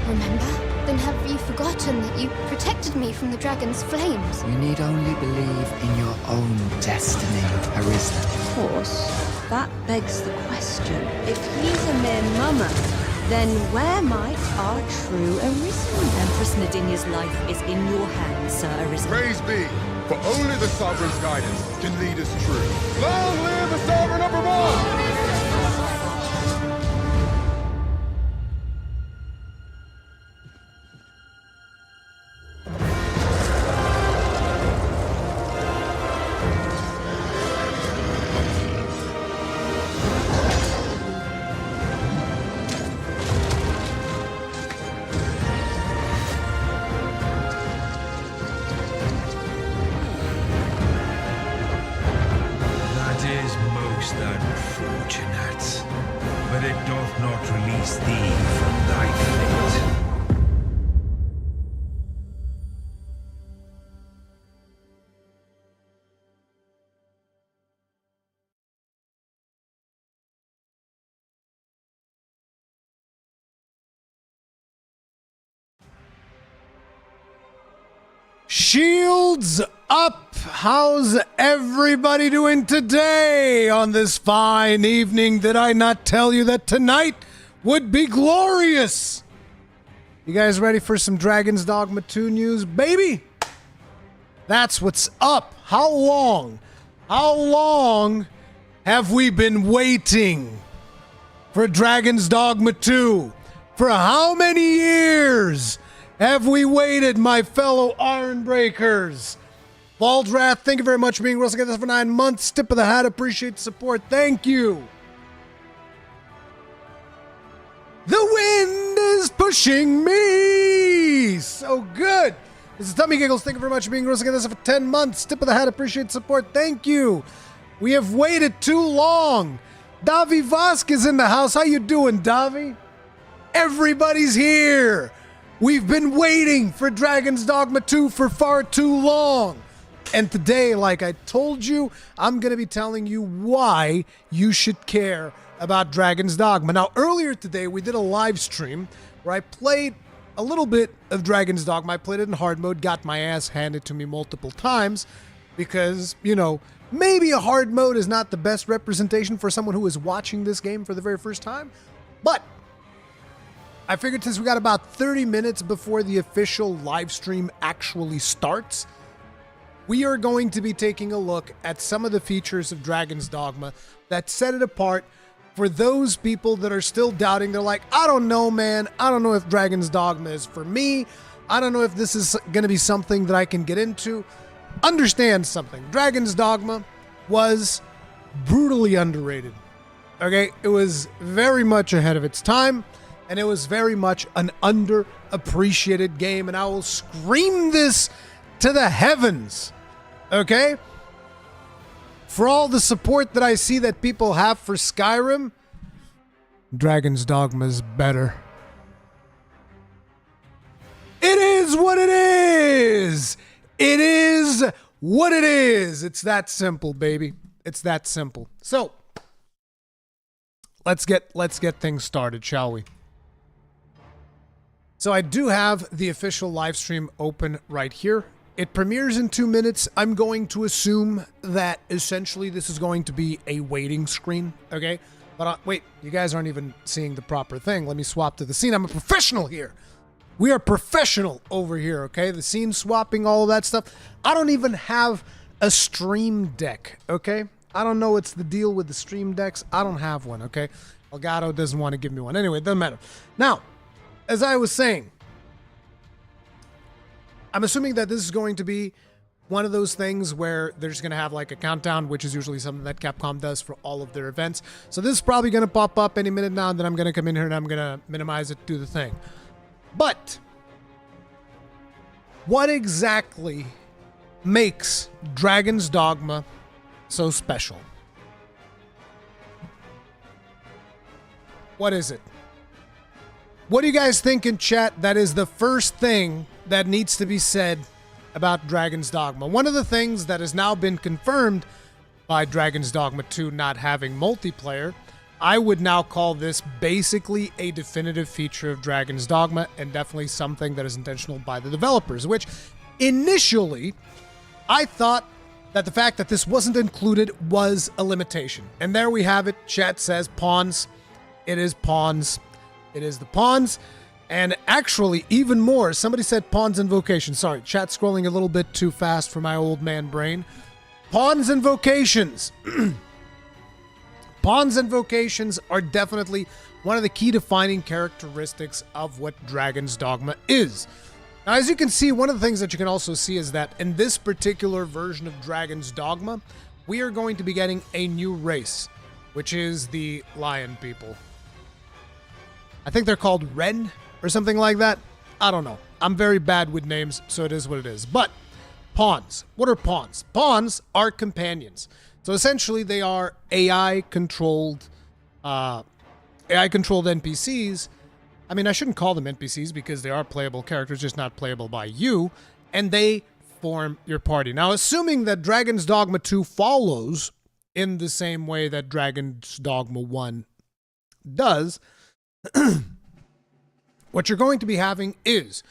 remember? Then have you forgotten that you protected me from the dragon's flames? You need only believe in your own destiny, Arisa. Of course, that begs the question. If he's a mere mummer, then where might our true Arisen? Empress Nadinia's life is in your hands, Sir Arisen. Praise be, for only the Sovereign's guidance can lead us true. Long live the Sovereign of Vermont! But it doth not release thee from thy fate. Shields up! How's everybody doing today on this fine evening? Did I not tell you that tonight would be glorious? You guys ready for some Dragon's Dogma 2 news, baby? That's what's up. How long have we been waiting for Dragon's Dogma 2? For how many years have we waited, my fellow Ironbreakers? Baldrath, thank you very much for being with us again for 9 months. Tip of the hat, appreciate the support. Thank you. The wind is pushing me. So good. This is Tummy Giggles. Thank you very much for being with us again for 10 months. Tip of the hat, appreciate the support. Thank you. We have waited too long. Davi Vasquez in the house. How you doing, Davi? Everybody's here. We've been waiting for Dragon's Dogma 2 for far too long. And today, like I told you, I'm going to be telling you why you should care about Dragon's Dogma. Now, earlier today, we did a live stream where I played a little bit of Dragon's Dogma. I played it in hard mode, got my ass handed to me multiple times because, you know, maybe a hard mode is not the best representation for someone who is watching this game for the very first time. But I figured since we got about 30 minutes before the official live stream actually starts, we are going to be taking a look at some of the features of Dragon's Dogma that set it apart for those people that are still doubting. They're like, I don't know, man. I don't know if Dragon's Dogma is for me. I don't know if this is going to be something that I can get into. Understand something. Dragon's Dogma was brutally underrated. Okay? It was very much ahead of its time. And it was very much an underappreciated game. And I will scream this to the heavens. Okay? For all the support that I see that people have for Skyrim, Dragon's Dogma is better. It is what it is! It is what it is! It's that simple, baby. It's that simple. So, let's get things started, shall we? So I do have the official live stream open right here. It premieres in 2 minutes. I'm going to assume that essentially this is going to be a waiting screen, okay? But wait, you guys aren't even seeing the proper thing. Let me swap to the scene. I'm a professional here. We are professional over here, okay? The scene swapping, all of that stuff. I don't even have a stream deck, okay? I don't know what's the deal with the stream decks. I don't have one, okay? Elgato doesn't want to give me one. Anyway, it doesn't matter. Now, as I was saying, I'm assuming that this is going to be one of those things where they're just going to have like a countdown, which is usually something that Capcom does for all of their events. So this is probably going to pop up any minute now, and then I'm going to come in here and I'm going to minimize it, do the thing. But what exactly makes Dragon's Dogma so special? What is it? What do you guys think in chat that is the first thing that needs to be said about Dragon's Dogma? One of the things that has now been confirmed by Dragon's Dogma 2 not having multiplayer I would now call this basically a definitive feature of Dragon's Dogma, and definitely something that is intentional by the developers, which initially I thought that the fact that this wasn't included was a limitation. And there we have it. Chat says pawns. It is pawns. It is the pawns. And actually, even more, somebody said pawns invocation. Sorry, chat scrolling a little bit too fast for my old man brain. Pawns invocations. Pawns invocations are definitely one of the key defining characteristics of what Dragon's Dogma is. Now, as you can see, one of the things that you can also see is that in this particular version of Dragon's Dogma, we are going to be getting a new race, which is the Lion people. I think they're called Ren or something like that. I don't know. I'm very bad with names, so it is what it is. But pawns. What are pawns? Pawns are companions. So essentially, they are AI-controlled NPCs. I mean, I shouldn't call them NPCs because they are playable characters, just not playable by you. And they form your party. Now, assuming that Dragon's Dogma 2 follows in the same way that Dragon's Dogma 1 does, what you're going to be having is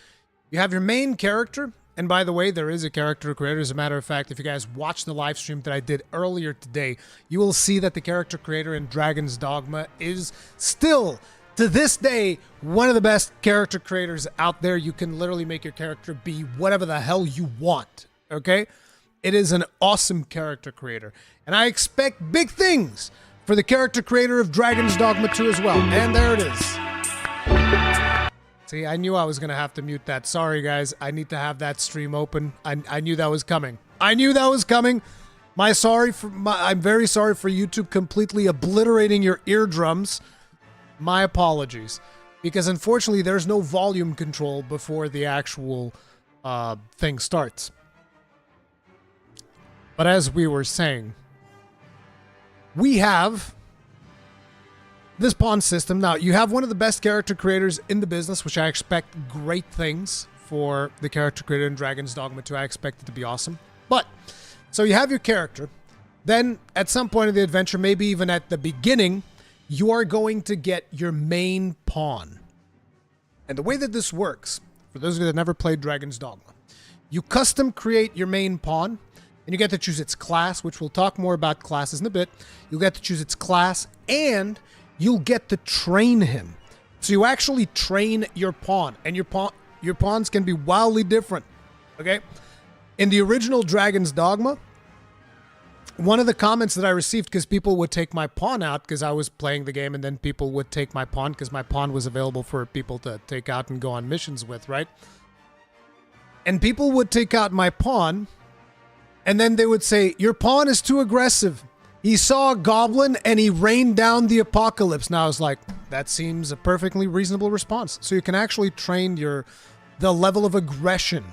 you have your main character. And by the way, there is a character creator. As a matter of fact, if you guys watch the live stream that I did earlier today, you will see that the character creator in Dragon's Dogma is still, to this day, one of the best character creators out there. You can literally make your character be whatever the hell you want, okay? It is an awesome character creator. And I expect big things for the character creator of Dragon's Dogma 2 as well. And there it is. See, I knew I was going to have to mute that. Sorry, guys. I need to have that stream open. I knew that was coming. I knew that was coming. I'm very sorry for YouTube completely obliterating your eardrums. My apologies. Because unfortunately, there's no volume control before the actual thing starts. But as we were saying, we have this pawn system. Now, you have one of the best character creators in the business, which I expect great things for the character creator in Dragon's Dogma 2. I expect it to be awesome. But, so you have your character. Then, at some point in the adventure, maybe even at the beginning, you are going to get your main pawn. And the way that this works, for those of you that never played Dragon's Dogma, you custom create your main pawn, and you get to choose its class, which we'll talk more about classes in a bit. You'll get to choose its class, and you'll get to train him. So you actually train your pawn, and your pawns can be wildly different, okay? In the original Dragon's Dogma, one of the comments that I received, because people would take my pawn out because I was playing the game, and then people would take my pawn because my pawn was available for people to take out and go on missions with, right? And people would take out my pawn, and then they would say, your pawn is too aggressive. He saw a goblin and he rained down the apocalypse. Now I was like, that seems a perfectly reasonable response. So you can actually train the level of aggression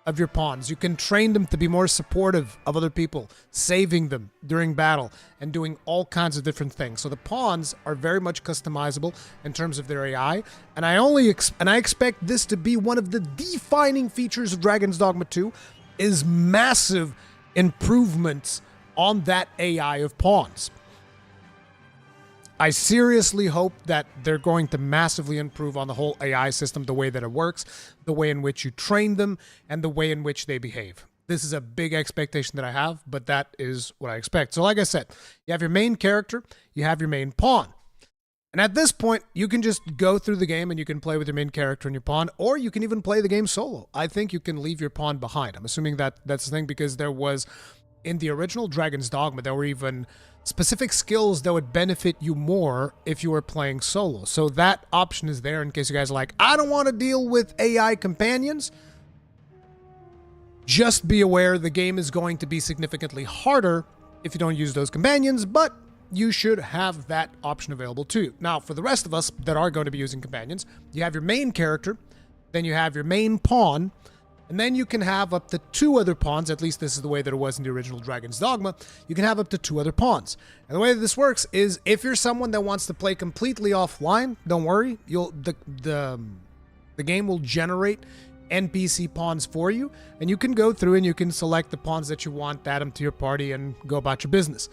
of your pawns. You can train them to be more supportive of other people, saving them during battle, and doing all kinds of different things. So the pawns are very much customizable in terms of their AI, and I expect this to be one of the defining features of Dragon's Dogma 2 is massive improvements on that AI of pawns. I seriously hope that they're going to massively improve on the whole AI system, the way that it works, the way in which you train them, and the way in which they behave. This is a big expectation that I have, but that is what I expect. So like I said, you have your main character, you have your main pawn. And at this point, you can just go through the game and you can play with your main character and your pawn, or you can even play the game solo. I think you can leave your pawn behind. I'm assuming that that's the thing, because there was, in the original Dragon's Dogma, there were even specific skills that would benefit you more if you were playing solo. So that option is there in case you guys are like, I don't want to deal with AI companions. Just be aware the game is going to be significantly harder if you don't use those companions, but you should have that option available too. Now, for the rest of us that are going to be using companions, you have your main character, then you have your main pawn, and then you can have up to 2 other pawns. At least this is the way that it was in the original Dragon's Dogma. You can have up to 2 other pawns. And the way that this works is if you're someone that wants to play completely offline, don't worry. The game will generate NPC pawns for you, and you can go through and you can select the pawns that you want, add them to your party, and go about your business.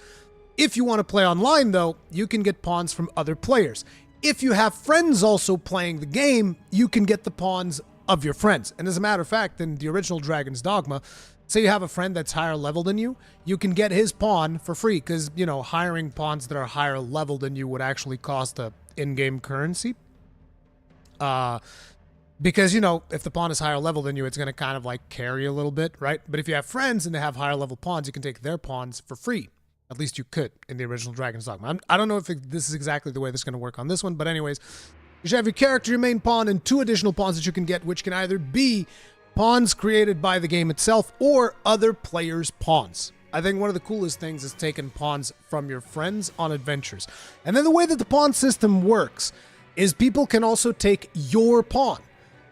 If you want to play online, though, you can get pawns from other players. If you have friends also playing the game, you can get the pawns of your friends. And as a matter of fact, in the original Dragon's Dogma, say you have a friend that's higher level than you can get his pawn for free because, you know, hiring pawns that are higher level than you would actually cost a in-game currency. Because, you know, if the pawn is higher level than you, it's going to kind of like carry a little bit, right? But if you have friends and they have higher level pawns, you can take their pawns for free. At least you could in the original Dragon's Dogma. I don't know if this is exactly the way this is going to work on this one, but anyways, you should have your character, your main pawn, and 2 additional pawns that you can get, which can either be pawns created by the game itself or other players' pawns. I think one of the coolest things is taking pawns from your friends on adventures. And then the way that the pawn system works is people can also take your pawn.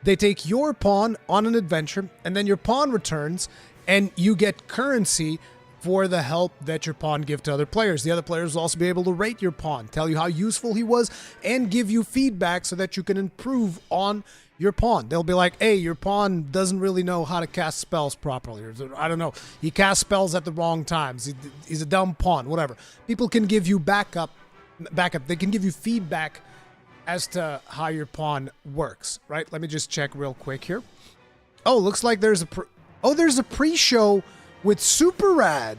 They take your pawn on an adventure, and then your pawn returns, and you get currency for the help that your pawn give to other players. The other players will also be able to rate your pawn, tell you how useful he was, and give you feedback so that you can improve on your pawn. They'll be like, hey, your pawn doesn't really know how to cast spells properly. Or, I don't know, he casts spells at the wrong times. He's a dumb pawn, whatever. People can give you backup. They can give you feedback as to how your pawn works, right? Let me just check real quick here. Oh, looks like there's a pre-show with Super Rad.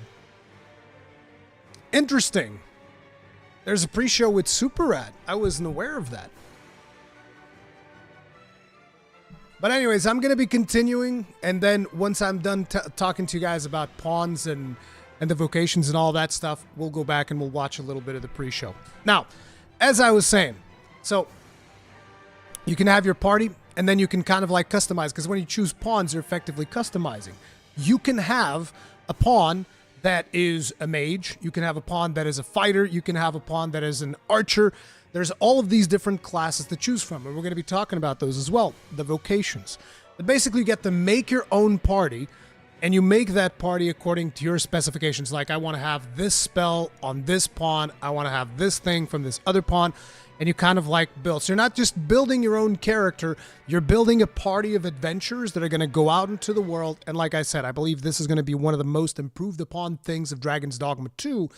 Interesting. There's a pre-show with Super Rad. I wasn't aware of that. But anyways, I'm going to be continuing, and then once I'm done talking to you guys about pawns and the vocations and all that stuff, we'll go back and we'll watch a little bit of the pre-show. Now, as I was saying, so you can have your party, and then you can kind of like customize, because when you choose pawns, you're effectively customizing. You can have a pawn that is a mage. You can have a pawn that is a fighter. You can have a pawn that is an archer. There's all of these different classes to choose from, and we're going to be talking about those as well, the vocations. But basically, you get to make your own party, and you make that party according to your specifications. Like, I want to have this spell on this pawn. I want to have this thing from this other pawn. And you kind of like build. So you're not just building your own character, you're building a party of adventurers that are going to go out into the world. And like I said, I believe this is going to be one of the most improved upon things of Dragon's Dogma 2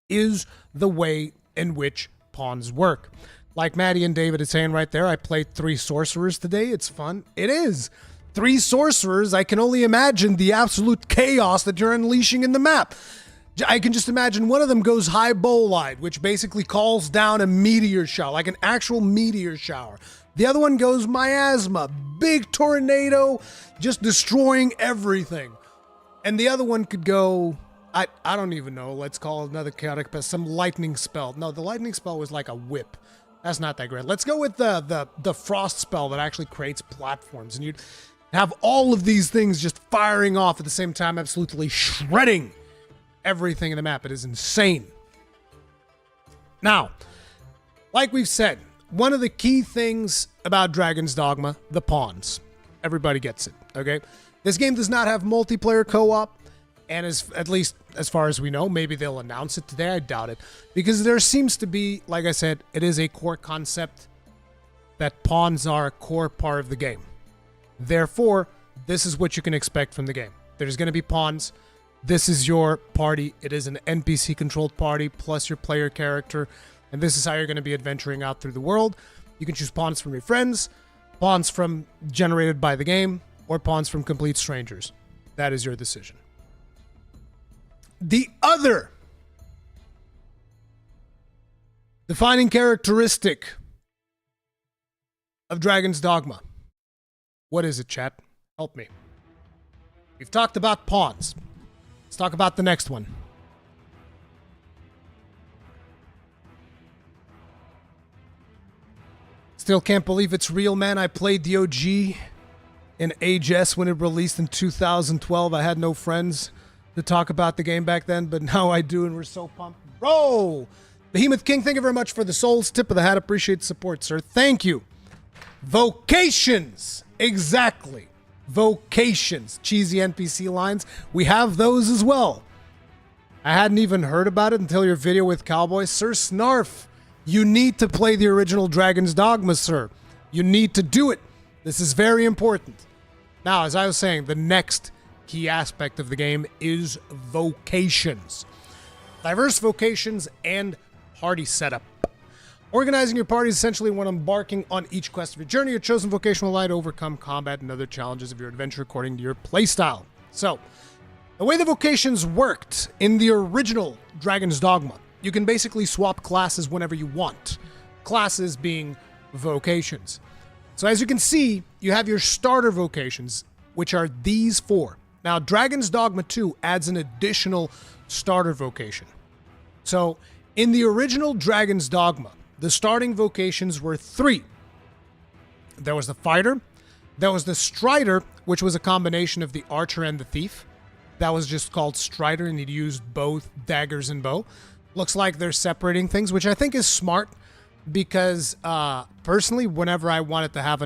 is the way in which pawns work. Like Maddie and David is saying right there, I played 3 sorcerers today. It's fun. It is. 3 sorcerers. I can only imagine the absolute chaos that you're unleashing in the map. I can just imagine one of them goes high bolide, which basically calls down a meteor shower, like an actual meteor shower. The other one goes miasma, big tornado, just destroying everything. And the other one could go, I don't even know, let's call it another chaotic pest, some lightning spell. No, the lightning spell was like a whip. That's not that great. Let's go with the frost spell that actually creates platforms. And you'd have all of these things just firing off at the same time, absolutely shredding everything in the map. It is insane. Now, like we've said, one of the key things about Dragon's Dogma, the pawns. Everybody gets it, okay? This game does not have multiplayer co-op, and at least as far as we know, maybe they'll announce it today, I doubt it, because there seems to be, like I said, it is a core concept that pawns are a core part of the game. Therefore, this is what you can expect from the game. There's going to be pawns. This is your party. It is an NPC-controlled party plus your player character. And this is how you're going to be adventuring out through the world. You can choose pawns from your friends, pawns from generated by the game, or pawns from complete strangers. That is your decision. The other defining characteristic of Dragon's Dogma. What is it, chat? Help me. We've talked about pawns. Let's talk about the next one. Still can't believe it's real, man. I played the OG in HS when it released in 2012. I had no friends to talk about the game back then, but now I do, and we're so pumped. Bro! Behemoth King, thank you very much for the souls. Tip of the hat. Appreciate the support, sir. Thank you. Vocations. Exactly. Vocations. Cheesy NPC lines. We have those as well. I hadn't even heard about it until your video with Cowboy. Sir Snarf, you need to play the original Dragon's Dogma, sir. You need to do it. This is very important. Now, as I was saying, the next key aspect of the game is vocations. diverse vocations, and party setup. Organizing your party is essentially when embarking on each quest of your journey. Your chosen vocation will allow you to overcome combat and other challenges of your adventure according to your playstyle. So, the way the vocations worked in the original Dragon's Dogma, you can basically swap classes whenever you want. Classes being vocations. So as you can see, you have your starter vocations, which are these 4. Now, Dragon's Dogma 2 adds an additional starter vocation. So, in the original Dragon's Dogma, the starting vocations were 3. There was the Fighter, there was the Strider, which was a combination of the Archer and the Thief. That was just called Strider, and he'd used both daggers and bow. Looks like they're separating things, which I think is smart, because personally, whenever I wanted to have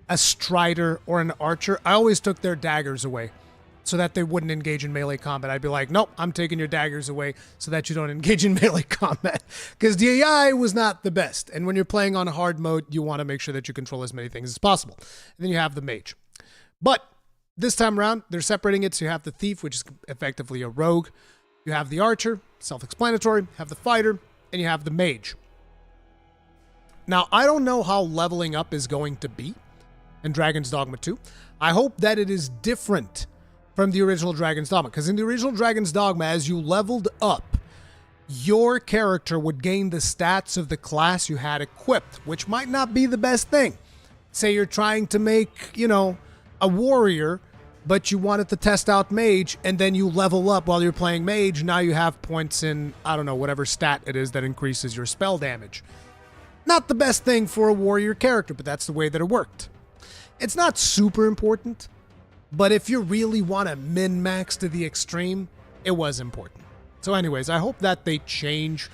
a Strider or an Archer, I always took their daggers away so that they wouldn't engage in melee combat. I'd be like, nope, I'm taking your daggers away so that you don't engage in melee combat, because the AI was not the best. And when you're playing on hard mode, you want to make sure that you control as many things as possible. And then you have the Mage. But this time around, they're separating it, so you have the Thief, which is effectively a rogue. You have the Archer, self-explanatory. You have the Fighter, and you have the Mage. Now, I don't know how leveling up is going to be in Dragon's Dogma 2. I hope that it is different from the original Dragon's Dogma, because in the original Dragon's Dogma, as you leveled up, your character would gain the stats of the class you had equipped, which might not be the best thing. Say you're trying to make, a warrior, but you wanted to test out Mage, and then you level up while you're playing Mage. Now you have points in, I don't know, whatever stat it is that increases your spell damage. Not the best thing for a warrior character, but that's the way that it worked. It's not super important, but if you really want to min-max to the extreme, it was important. So anyways, I hope that they change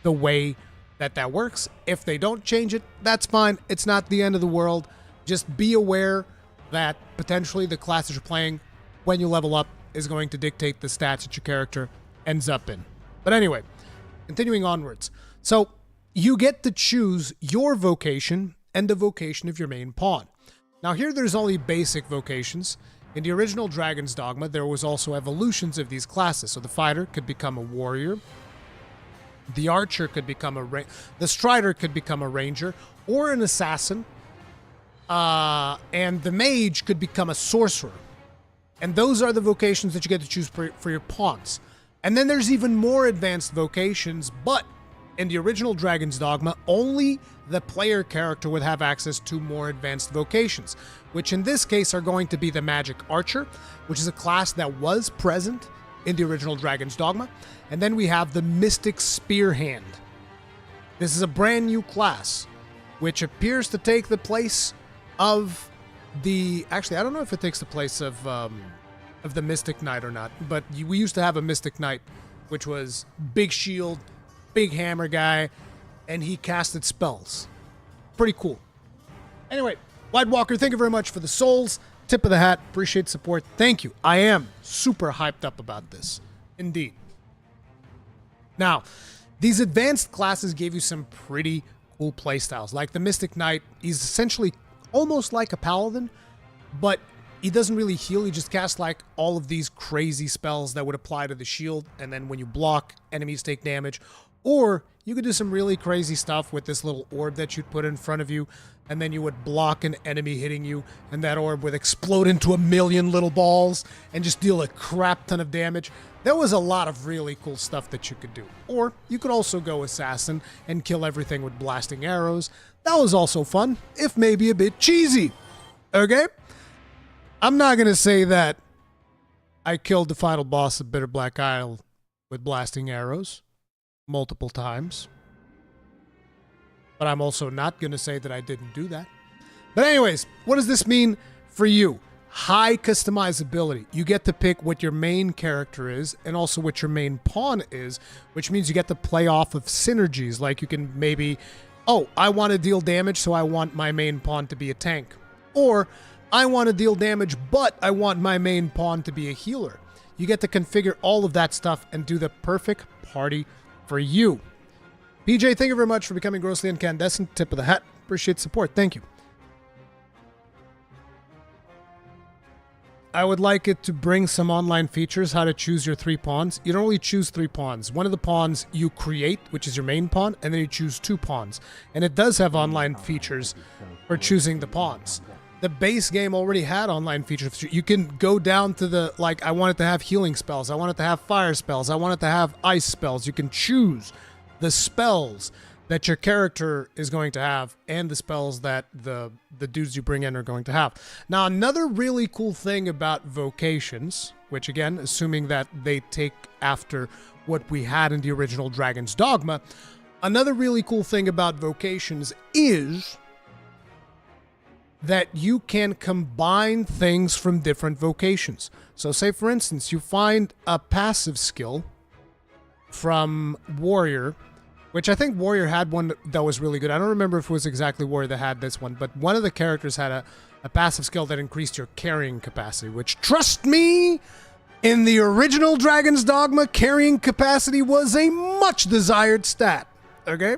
the way that that works. If they don't change it, that's fine. It's not the end of the world. Just be aware that potentially the class that you're playing when you level up is going to dictate the stats that your character ends up in. But anyway, continuing onwards. So you get to choose your vocation and the vocation of your main pawn. Now here there's only basic vocations. In the original Dragon's Dogma, there was also evolutions of these classes. So the Fighter could become a warrior. The Archer could become the Strider could become a ranger or an assassin. And the Mage could become a sorcerer. And those are the vocations that you get to choose for your pawns. And then there's even more advanced vocations, but in the original Dragon's Dogma, only the player character would have access to more advanced vocations, which in this case are going to be the Magic Archer, which is a class that was present in the original Dragon's Dogma. And then we have the Mystic Spearhand. This is a brand new class, which appears to take the place of the... Actually, I don't know if it takes the place of the Mystic Knight or not, but we used to have a Mystic Knight, which was big shield, big hammer guy, and he casted spells. Pretty cool. Anyway, White Walker, thank you very much for the souls. Tip of the hat. Appreciate the support. Thank you. I am super hyped up about this. Indeed. Now, these advanced classes gave you some pretty cool playstyles. Like the Mystic Knight, he's essentially almost like a paladin, but he doesn't really heal. He just casts like all of these crazy spells that would apply to the shield, and then when you block, enemies take damage. Or you could do some really crazy stuff with this little orb that you'd put in front of you, and then you would block an enemy hitting you, and that orb would explode into a million little balls and just deal a crap ton of damage. There was a lot of really cool stuff that you could do. Or you could also go assassin and kill everything with blasting arrows. That was also fun, if maybe a bit cheesy. Okay? I'm not going to say that I killed the final boss of Bitter Black Isle with blasting arrows multiple times. But I'm also not going to say that I didn't do that. But anyways, what does this mean for you? High customizability. You get to pick what your main character is and also what your main pawn is, which means you get to play off of synergies. Like you can maybe, oh, I want to deal damage, so I want my main pawn to be a tank. Or I want to deal damage, but I want my main pawn to be a healer. You get to configure all of that stuff and do the perfect party for you. PJ, thank you very much for becoming grossly incandescent. Tip of the hat. Appreciate the support. Thank you. I would like it to bring some online features, how to choose your 3 pawns. You don't really choose 3 pawns. One of the pawns you create, which is your main pawn, and then you choose 2 pawns. And it does have online features for choosing the pawns. The base game already had online features. You can go down to the, like, I want it to have healing spells. I want it to have fire spells. I want it to have ice spells. You can choose the spells that your character is going to have and the spells that the dudes you bring in are going to have. Now, another really cool thing about vocations, which again, assuming that they take after what we had in the original Dragon's Dogma, another really cool thing about vocations is that you can combine things from different vocations. So say, for instance, you find a passive skill from Warrior, which I think Warrior had one that was really good. I don't remember if it was exactly Warrior that had this one, but one of the characters had a passive skill that increased your carrying capacity, which, trust me, in the original Dragon's Dogma, carrying capacity was a much desired stat, okay?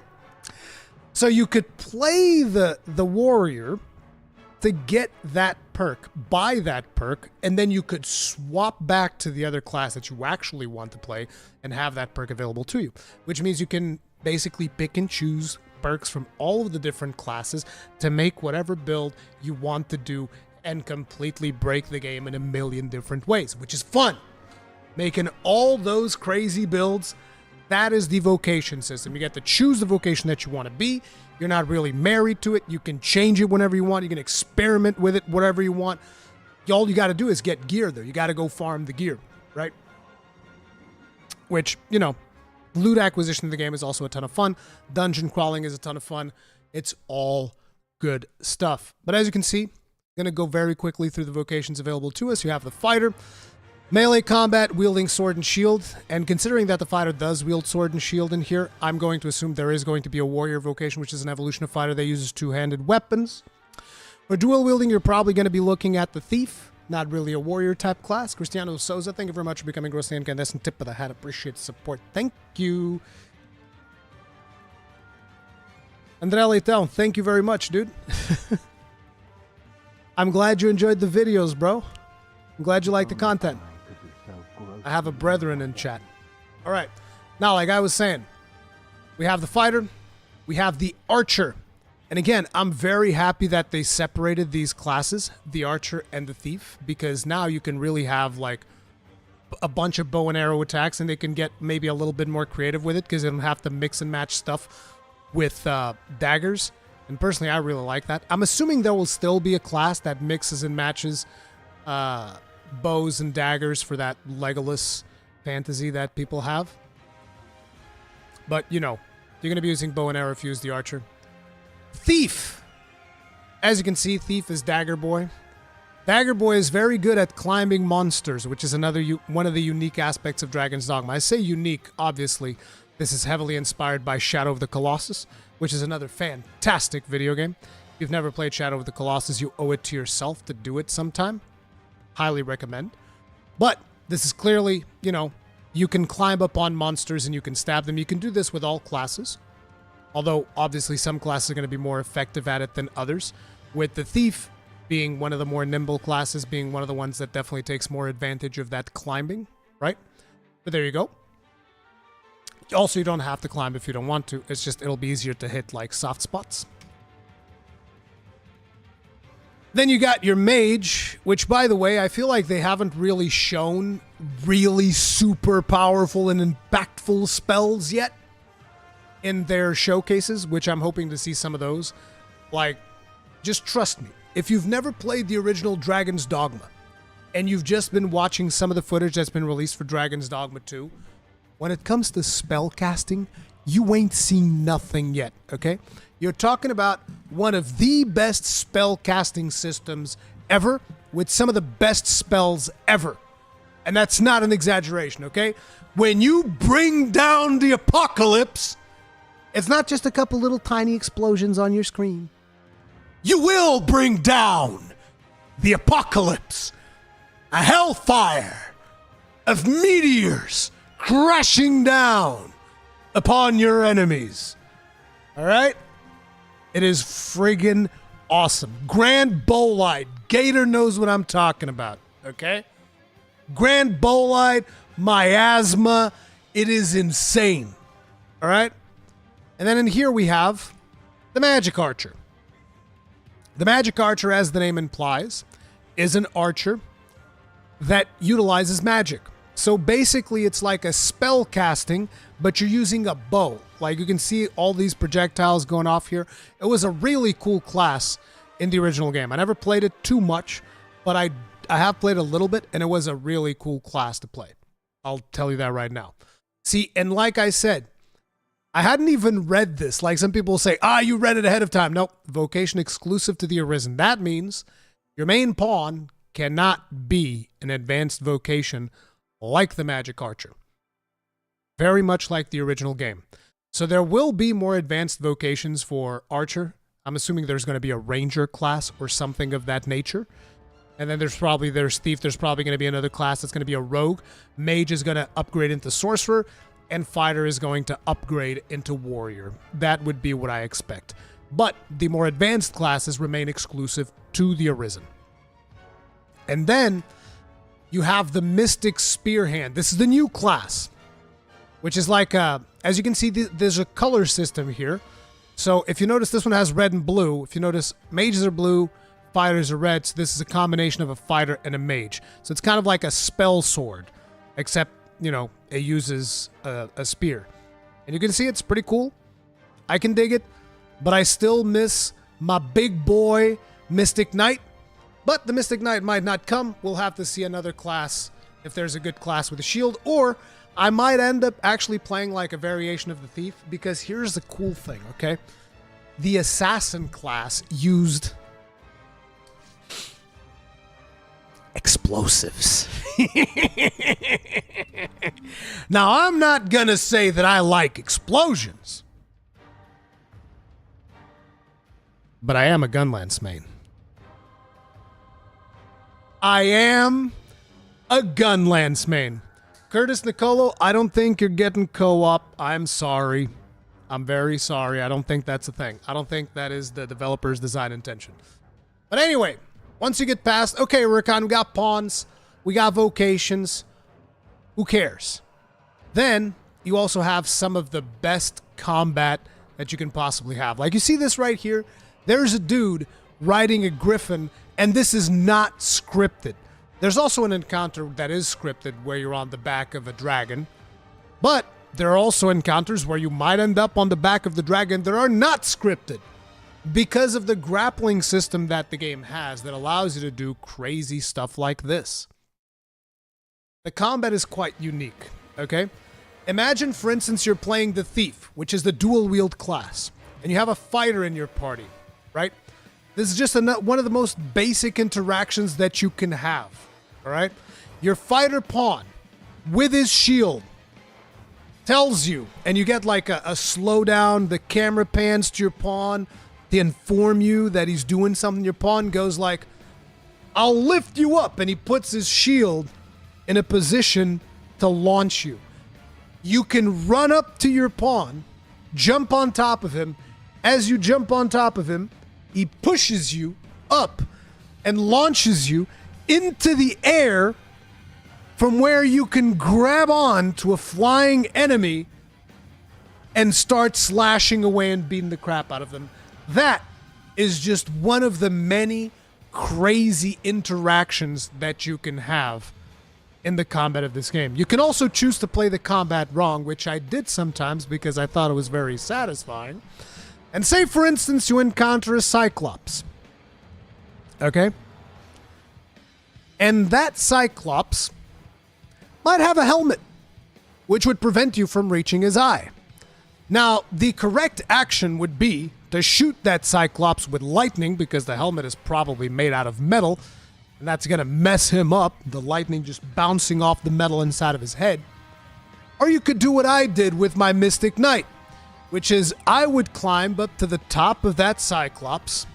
So you could play the Warrior to get that perk, buy that perk, and then you could swap back to the other class that you actually want to play and have that perk available to you, which means you can basically pick and choose perks from all of the different classes to make whatever build you want to do and completely break the game in a million different ways, which is fun. Making all those crazy builds, that is the vocation system. You get to choose the vocation that you want to be. You're not really married to it. You can change it whenever you want. You can experiment with it whatever you want. All you got to do is get gear there. You got to go farm the gear, right? Which, you know, loot acquisition in the game is also a ton of fun. Dungeon crawling is a ton of fun. It's all good stuff. But as you can see, I'm going to go very quickly through the vocations available to us. You have the fighter, melee combat, wielding sword and shield. And considering that the fighter does wield sword and shield in here, I'm going to assume there is going to be a warrior vocation, which is an evolution of fighter that uses 2-handed weapons. For dual wielding, you're probably going to be looking at the thief. Not really a warrior type class. Cristiano Souza, thank you very much for becoming grossly incandescent. Tip of the hat. Appreciate the support. Thank you. Andrea Leitão, thank you very much, dude. I'm glad you enjoyed the videos, bro. I'm glad you like the content. I have a brethren in chat. All right. Now, like I was saying, we have the fighter. We have the archer. And again, I'm very happy that they separated these classes, the archer and the thief, because now you can really have like a bunch of bow and arrow attacks, and they can get maybe a little bit more creative with it because they don't have to mix and match stuff with daggers. And personally, I really like that. I'm assuming there will still be a class that mixes and matches bows and daggers for that Legolas fantasy that people have. But, you know, you're going to be using bow and arrow if you use the archer. Thief. As you can see, Thief is Dagger Boy. Dagger Boy is very good at climbing monsters, which is another one of the unique aspects of Dragon's Dogma. I say unique, obviously. This is heavily inspired by Shadow of the Colossus, which is another fantastic video game. If you've never played Shadow of the Colossus, you owe it to yourself to do it sometime. Highly recommend. But this is clearly, you know, you can climb up on monsters and you can stab them. You can do this with all classes. Although, obviously, some classes are going to be more effective at it than others. With the Thief being one of the more nimble classes, being one of the ones that definitely takes more advantage of that climbing, right? But there you go. Also, you don't have to climb if you don't want to. It's just, it'll be easier to hit, like, soft spots. Then you got your mage, which, by the way, I feel like they haven't really shown really super powerful and impactful spells yet in their showcases, which I'm hoping to see some of those. Like, just trust me. If you've never played the original Dragon's Dogma, and you've just been watching some of the footage that's been released for Dragon's Dogma 2, when it comes to spell casting, you ain't seen nothing yet, okay? You're talking about one of the best spell casting systems ever, with some of the best spells ever. And that's not an exaggeration, okay? When you bring down the apocalypse, it's not just a couple little tiny explosions on your screen. You will bring down the apocalypse. A hellfire of meteors crashing down upon your enemies. All right? It is friggin' awesome. Grand Bolide. Gator knows what I'm talking about. okay? Grand Bolide, miasma, it is insane, all right? And then in here we have the Magic Archer. The Magic Archer, as the name implies, is an archer that utilizes magic. So basically it's like a spell casting, but you're using a bow. Like you can see all these projectiles going off here. It was a really cool class in the original game. I never played it too much, but I have played a little bit, and it was a really cool class to play. I'll tell you that right now. See, and like I said, I hadn't even read this. Like some people say, you read it ahead of time. Nope, vocation exclusive to the Arisen. That means your main pawn cannot be an advanced vocation like the Magic Archer. Very much like the original game. So there will be more advanced vocations for Archer. I'm assuming there's going to be a Ranger class or something of that nature. And then there's Thief. There's probably going to be another class that's going to be a Rogue. Mage is going to upgrade into Sorcerer. And Fighter is going to upgrade into Warrior. That would be what I expect. But the more advanced classes remain exclusive to the Arisen. And then you have the Mystic Spearhand. This is the new class, which is like, as you can see, there's a color system here. So if you notice, this one has red and blue. If you notice, mages are blue, fighters are red. So this is a combination of a fighter and a mage. So it's kind of like a spell sword, except, you know, it uses a spear. And you can see it's pretty cool. I can dig it, but I still miss my big boy, Mystic Knight. But the Mystic Knight might not come. We'll have to see another class if there's a good class with a shield. Or I might end up actually playing like a variation of the Thief, because here's the cool thing, okay? The Assassin class used explosives. Now, I'm not gonna say that I like explosions, but I am a Gunlance main. I am a Gunlance main. Curtis Nicolo, I don't think you're getting co-op. I'm sorry. I'm very sorry. I don't think that's a thing. I don't think that is the developer's design intention. But anyway, once you get past, okay, Rurikhan, we got pawns, we got vocations. Who cares? Then you also have some of the best combat that you can possibly have. Like you see this right here. There's a dude riding a griffin, and this is not scripted. There's also an encounter that is scripted where you're on the back of a dragon. But there are also encounters where you might end up on the back of the dragon that are not scripted, because of the grappling system that the game has that allows you to do crazy stuff like this. The combat is quite unique, okay? Imagine, for instance, you're playing the Thief, which is the dual-wield class, and you have a fighter in your party, right? This is just one of the most basic interactions that you can have, all right? Your fighter pawn, with his shield, tells you, and you get like a slowdown, the camera pans to your pawn to inform you that he's doing something. Your pawn goes like, I'll lift you up, and he puts his shield in a position to launch you. You can run up to your pawn, jump on top of him. As you jump on top of him, he pushes you up and launches you into the air, from where you can grab on to a flying enemy and start slashing away and beating the crap out of them. That is just one of the many crazy interactions that you can have in the combat of this game. You can also choose to play the combat wrong, which I did sometimes because I thought it was very satisfying. And say, for instance, you encounter a Cyclops. Okay? And that Cyclops might have a helmet, which would prevent you from reaching his eye. Now, the correct action would be to shoot that Cyclops with lightning, because the helmet is probably made out of metal, and that's going to mess him up, the lightning just bouncing off the metal inside of his head. Or you could do what I did with my Mystic Knight, which is I would climb up to the top of that Cyclops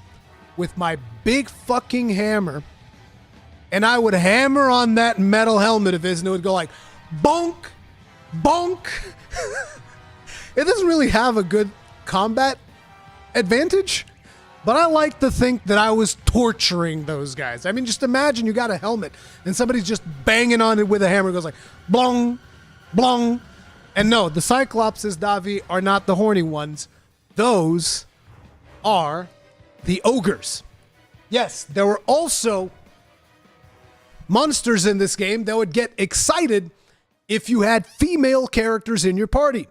with my big fucking hammer, and I would hammer on that metal helmet of his, and it would go like, bonk, bonk. It doesn't really have a good combat advantage, But I like to think that I was torturing those guys. I mean, just imagine you got a helmet and somebody's just banging on it with a hammer. It goes like, blong, blong. And no, the Cyclopses, Davi, are not the horny ones. Those are the ogres. Yes, there were also monsters in this game that would get excited if you had female characters in your party.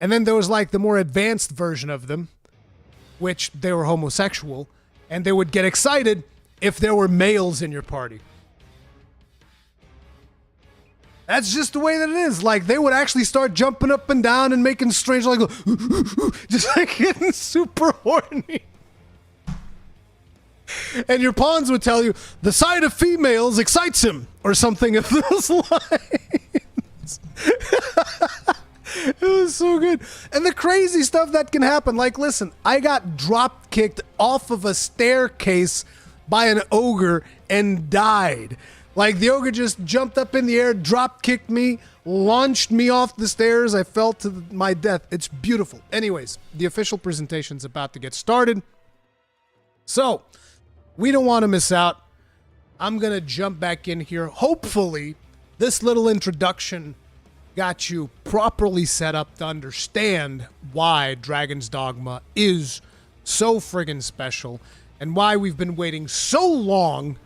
And then there was like the more advanced version of them, which they were homosexual, and they would get excited if there were males in your party. That's just the way that it is. Like, they would actually start jumping up and down and making strange, like, just like getting super horny. And your pawns would tell you, the sight of females excites him, or something of those lines. It was so good. And the crazy stuff that can happen. Like, listen, I got drop kicked off of a staircase by an ogre and died. Like, the ogre just jumped up in the air, drop kicked me, launched me off the stairs. I fell to my death. It's beautiful. Anyways, the official presentation's about to get started. So, we don't want to miss out. I'm going to jump back in here. Hopefully, this little introduction got you properly set up to understand why Dragon's Dogma is so friggin' special and why we've been waiting so long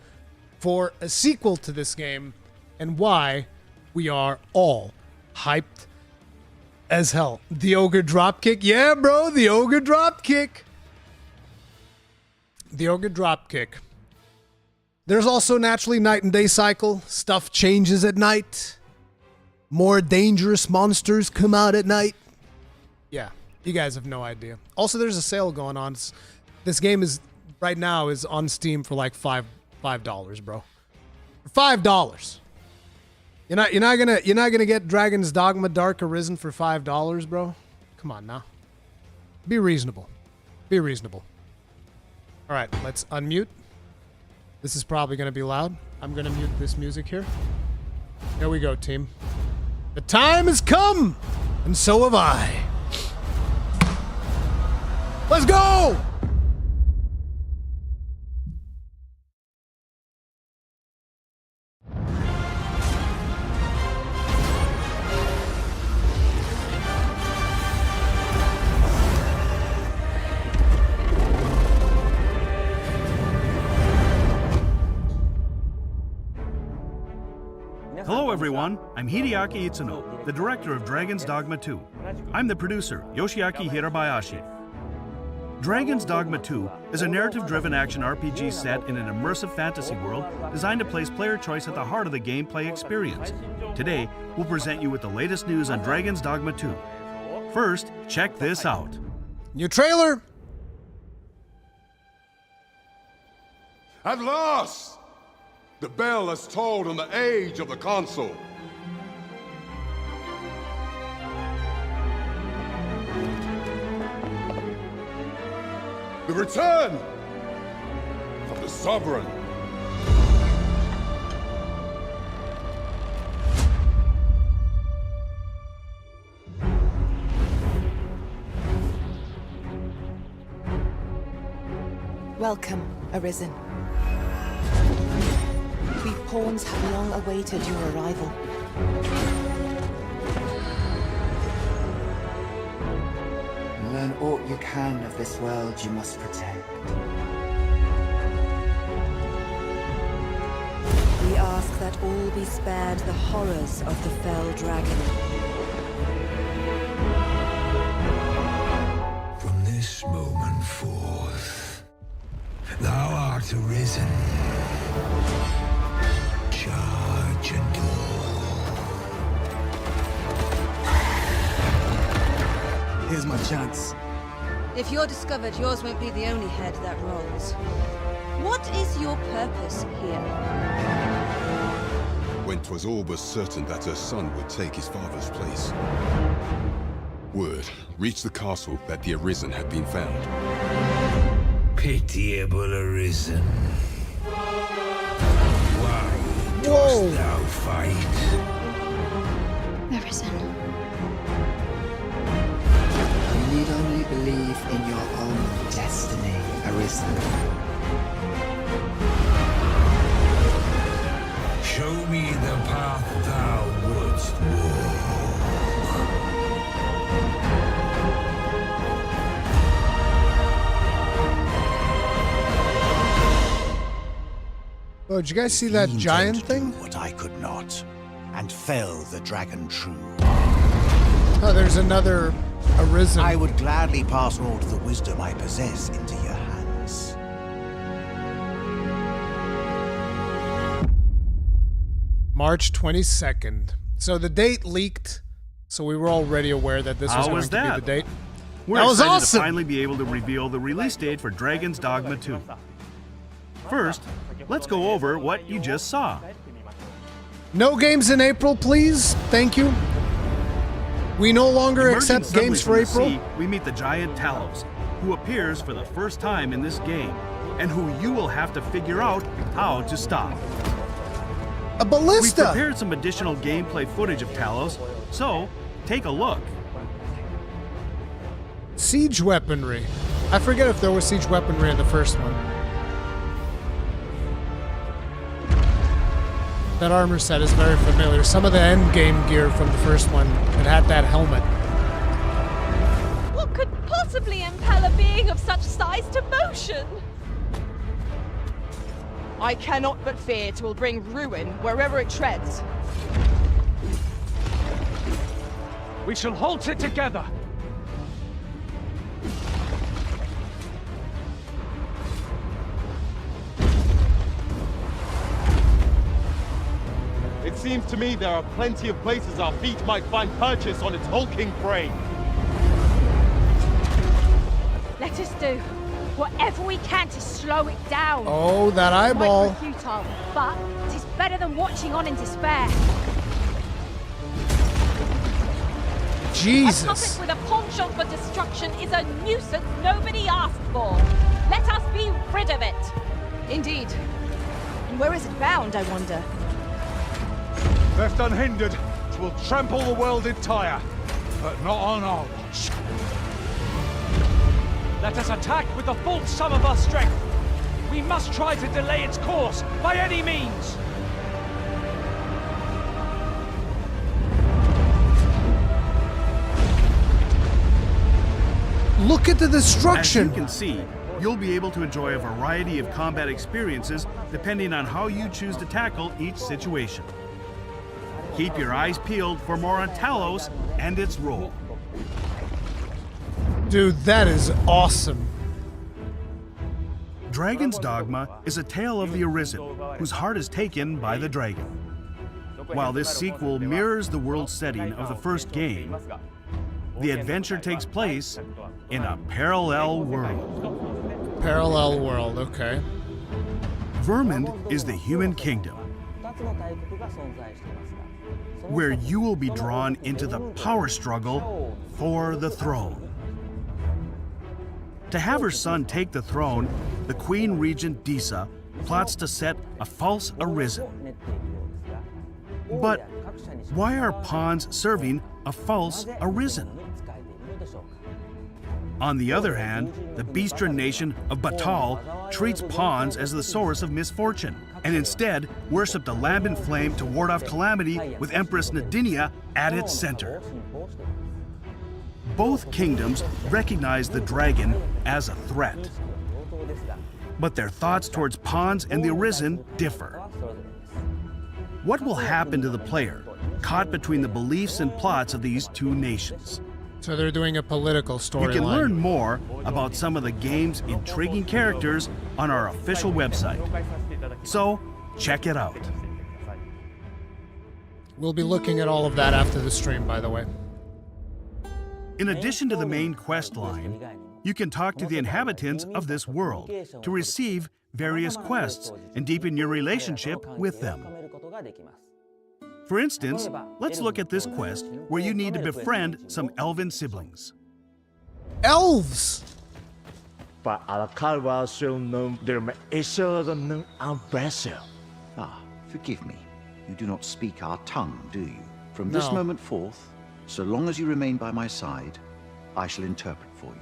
for a sequel to this game and why we are all hyped as hell. The ogre dropkick. Yeah, bro, the ogre dropkick. The ogre dropkick. There's also naturally night and day cycle. Stuff changes at night. More dangerous monsters come out at night. Yeah, you guys have no idea. Also, there's a sale going on. This game is right now is on Steam for like $5, bro. For $5. You're not gonna get Dragon's Dogma Dark Arisen for $5, bro. Come on now. Be reasonable. Be reasonable. All right, let's unmute. This is probably gonna be loud. I'm gonna mute this music here. Here we go, team. The time has come, and so have I. Let's go! Hello everyone, I'm Hideaki Itsuno, the director of Dragon's Dogma 2. I'm the producer, Yoshiaki Hirabayashi. Dragon's Dogma 2 is a narrative-driven action RPG set in an immersive fantasy world designed to place player choice at the heart of the gameplay experience. Today, we'll present you with the latest news on Dragon's Dogma 2. First, check this out. New trailer! At last! The bell has tolled on the age of the console. The return of the Sovereign. Welcome, Arisen. We pawns have long awaited your arrival. Learn all you can of this world you must protect. We ask that all be spared the horrors of the fell dragon. From this moment forth, thou art arisen. Charge and Here's my chance. If you're discovered, yours won't be the only head that rolls. What is your purpose here? When 'twas all but certain that her son would take his father's place, word reached the castle that the Arisen had been found. pitiable arisen. Why Whoa. dost thou fight? Arisen. You need only believe in your own destiny, arisen. Show me the path thou wouldst walk. Oh, did you guys see that giant thing? What I could not, and fell the dragon true. Oh, there's another arisen. I would gladly pass all of the wisdom I possess into your hands. March 22nd. So the date leaked, so we were already aware that this was How going was to be that? the date. We're That was excited awesome! to finally be able to reveal the release date for Dragon's Dogma 2. First, let's go over what you just saw. No games in April, please. Thank you. We no longer Emerging accept suddenly games from for the April. sea, we meet the giant Talos, who appears for the first time in this game, and who you will have to figure out how to stop. A We've ballista! prepared some additional gameplay footage of Talos, so take a look. Siege weaponry. I forget if there was siege weaponry in the first one. That armor set is very familiar. Some of the endgame gear from the first one, it had that helmet. What could possibly impel a being of such size to motion? I cannot but fear it will bring ruin wherever it treads. We shall halt it together. It seems to me there are plenty of places our feet might find purchase on its hulking frame. Let us do whatever we can to slow it down. Oh, that eyeball. Might be futile, but it is better than watching on in despair. Jesus. A puppet with a penchant for destruction is a nuisance nobody asked for. Let us be rid of it. Indeed. And where is it bound, I wonder? Left unhindered, it will trample the world entire, but not on our watch. Let us attack with the full sum of our strength. We must try to delay its course by any means. Look at the destruction. As you can see, you'll be able to enjoy a variety of combat experiences depending on how you choose to tackle each situation. Keep your eyes peeled for more on Talos and its role. Dude, that is awesome. Dragon's Dogma is a tale of the Arisen, whose heart is taken by the dragon. While this sequel mirrors the world setting of the first game, the adventure takes place in a parallel world. Parallel world, okay. Vermund is the human kingdom, where you will be drawn into the power struggle for the throne. To have her son take the throne, the Queen Regent Disa plots to set a false Arisen. But why are pawns serving a false Arisen? On the other hand, the Beastren nation of Batal treats pawns as the source of misfortune, and instead worship the lambent flame to ward off calamity with Empress Nadinia at its center. Both kingdoms recognize the dragon as a threat, but their thoughts towards pawns and the Arisen differ. What will happen to the player, caught between the beliefs and plots of these two nations? So they're doing a political storyline. You can learn more about some of the game's intriguing characters on our official website. So, check it out. We'll be looking at all of that after the stream, by the way. In addition to the main quest line, you can talk to the inhabitants of this world to receive various quests and deepen your relationship with them. For instance, let's look at this quest where you need to befriend some elven siblings. Elves! Ah, Forgive me. You do not speak our tongue, do you? From this No. moment forth, so long as you remain by my side, I shall interpret for you.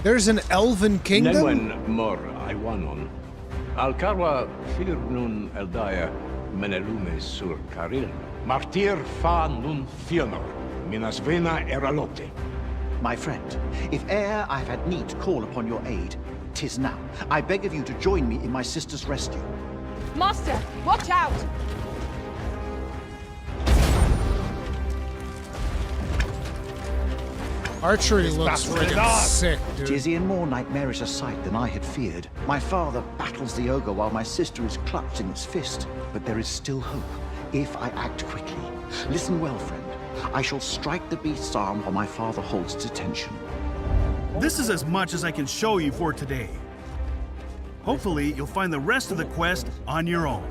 There's an elven kingdom? Newen mor Iwanon. Alcarwa firnun eldaya menelume sur caril. Martir fa nun fionor. Minas vena eralote. My friend, if e'er I've had need to call upon your aid, 'tis now. I beg of you to join me in my sister's rescue. Master, watch out! Archery looks friggin' sick, dude. 'Tis e'en more nightmarish a sight than I had feared. My father battles the ogre while my sister is clutched in its fist. But there is still hope, if I act quickly. Listen well, friend. I shall strike the beast's arm while my father holds its attention. This is as much as I can show you for today. Hopefully, you'll find the rest of the quest on your own.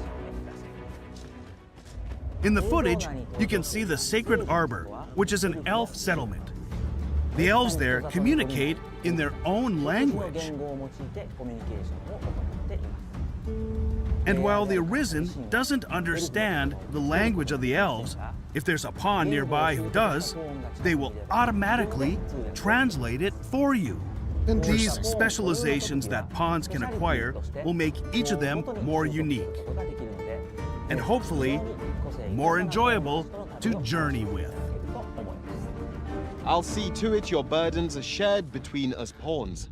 In the footage, you can see the Sacred Arbor, which is an elf settlement. The elves there communicate in their own language. And while the Arisen doesn't understand the language of the elves, if there's a pawn nearby who does, they will automatically translate it for you. These specializations that pawns can acquire will make each of them more unique, and hopefully more enjoyable to journey with. I'll see to it your burdens are shared between us pawns.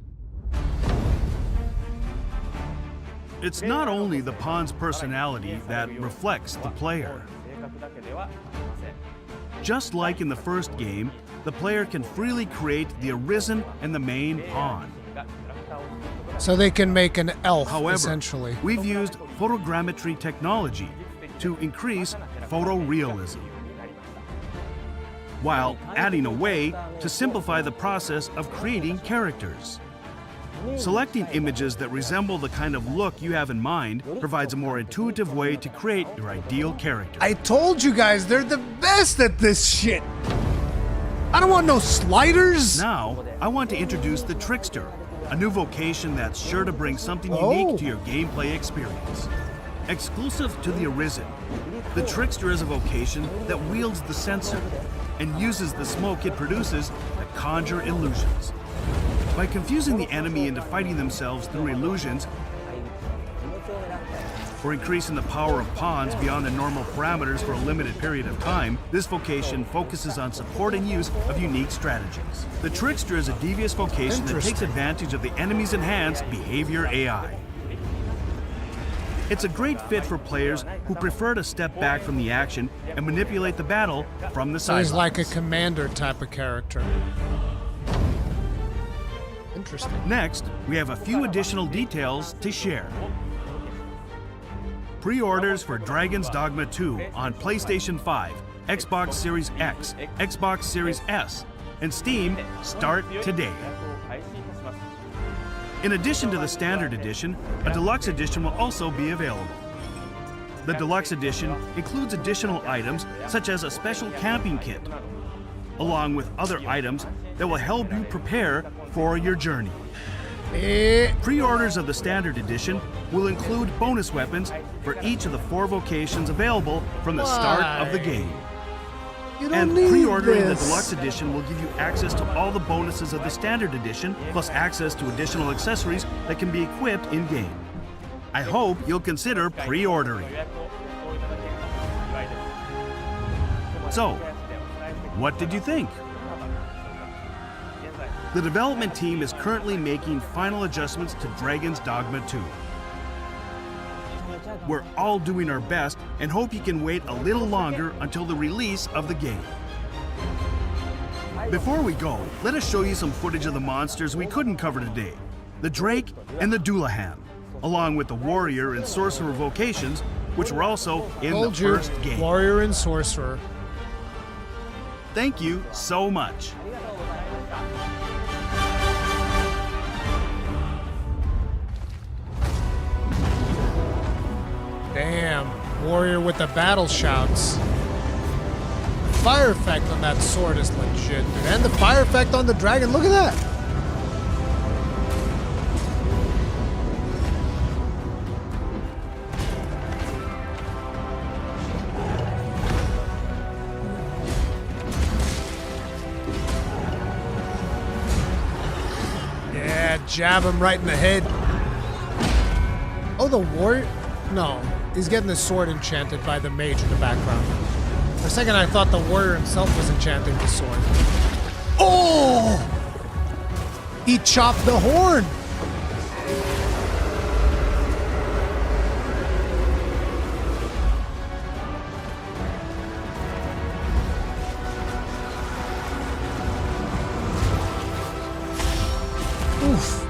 It's not only the pawn's personality that reflects the player. Just like in the first game, the player can freely create the Arisen and the main pawn. So they can make an elf, However, essentially. we've used photogrammetry technology to increase photorealism, while adding a way to simplify the process of creating characters. Selecting images that resemble the kind of look you have in mind provides a more intuitive way to create your ideal character. I told you guys, they're the best at this shit. I don't want no sliders. Now, I want to introduce the Trickster, a new vocation that's sure to bring something unique to your gameplay experience. Exclusive to the Arisen, the Trickster is a vocation that wields the censer and uses the smoke it produces to conjure illusions. By confusing the enemy into fighting themselves through illusions, or increasing the power of pawns beyond the normal parameters for a limited period of time, this vocation focuses on support and use of unique strategies. The Trickster is a devious vocation that takes advantage of the enemy's enhanced behavior AI. It's a great fit for players who prefer to step back from the action and manipulate the battle from the So sidelines. he's like a commander type of character. Interesting. Next, we have a few additional details to share. Pre-orders for Dragon's Dogma 2 on PlayStation 5, Xbox Series X, Xbox Series S, and Steam start today. In addition to the Standard Edition, a Deluxe Edition will also be available. The Deluxe Edition includes additional items such as a special camping kit, along with other items that will help you prepare for your journey. Pre-orders of the Standard Edition will include bonus weapons for each of the 4 vocations available from the start of the game. And pre-ordering the Deluxe Edition will give you access to all the bonuses of the Standard Edition, plus access to additional accessories that can be equipped in-game. I hope you'll consider pre-ordering. So, what did you think? The development team is currently making final adjustments to Dragon's Dogma 2. We're all doing our best and hope you can wait a little longer until the release of the game. Before we go, let us show you some footage of the monsters we couldn't cover today. The Drake and the Doulahan, along with the Warrior and Sorcerer vocations, which were also in the first game. Warrior and Sorcerer. Thank you so much. Damn, Warrior with the battle shouts. Fire effect on that sword is legit, dude. And the fire effect on the dragon, look at that. jab him right in the head. Oh, the warrior? No, he's getting the sword enchanted by the mage in the background. For a second, I thought the warrior himself was enchanting the sword. Oh! He chopped the horn. Oof.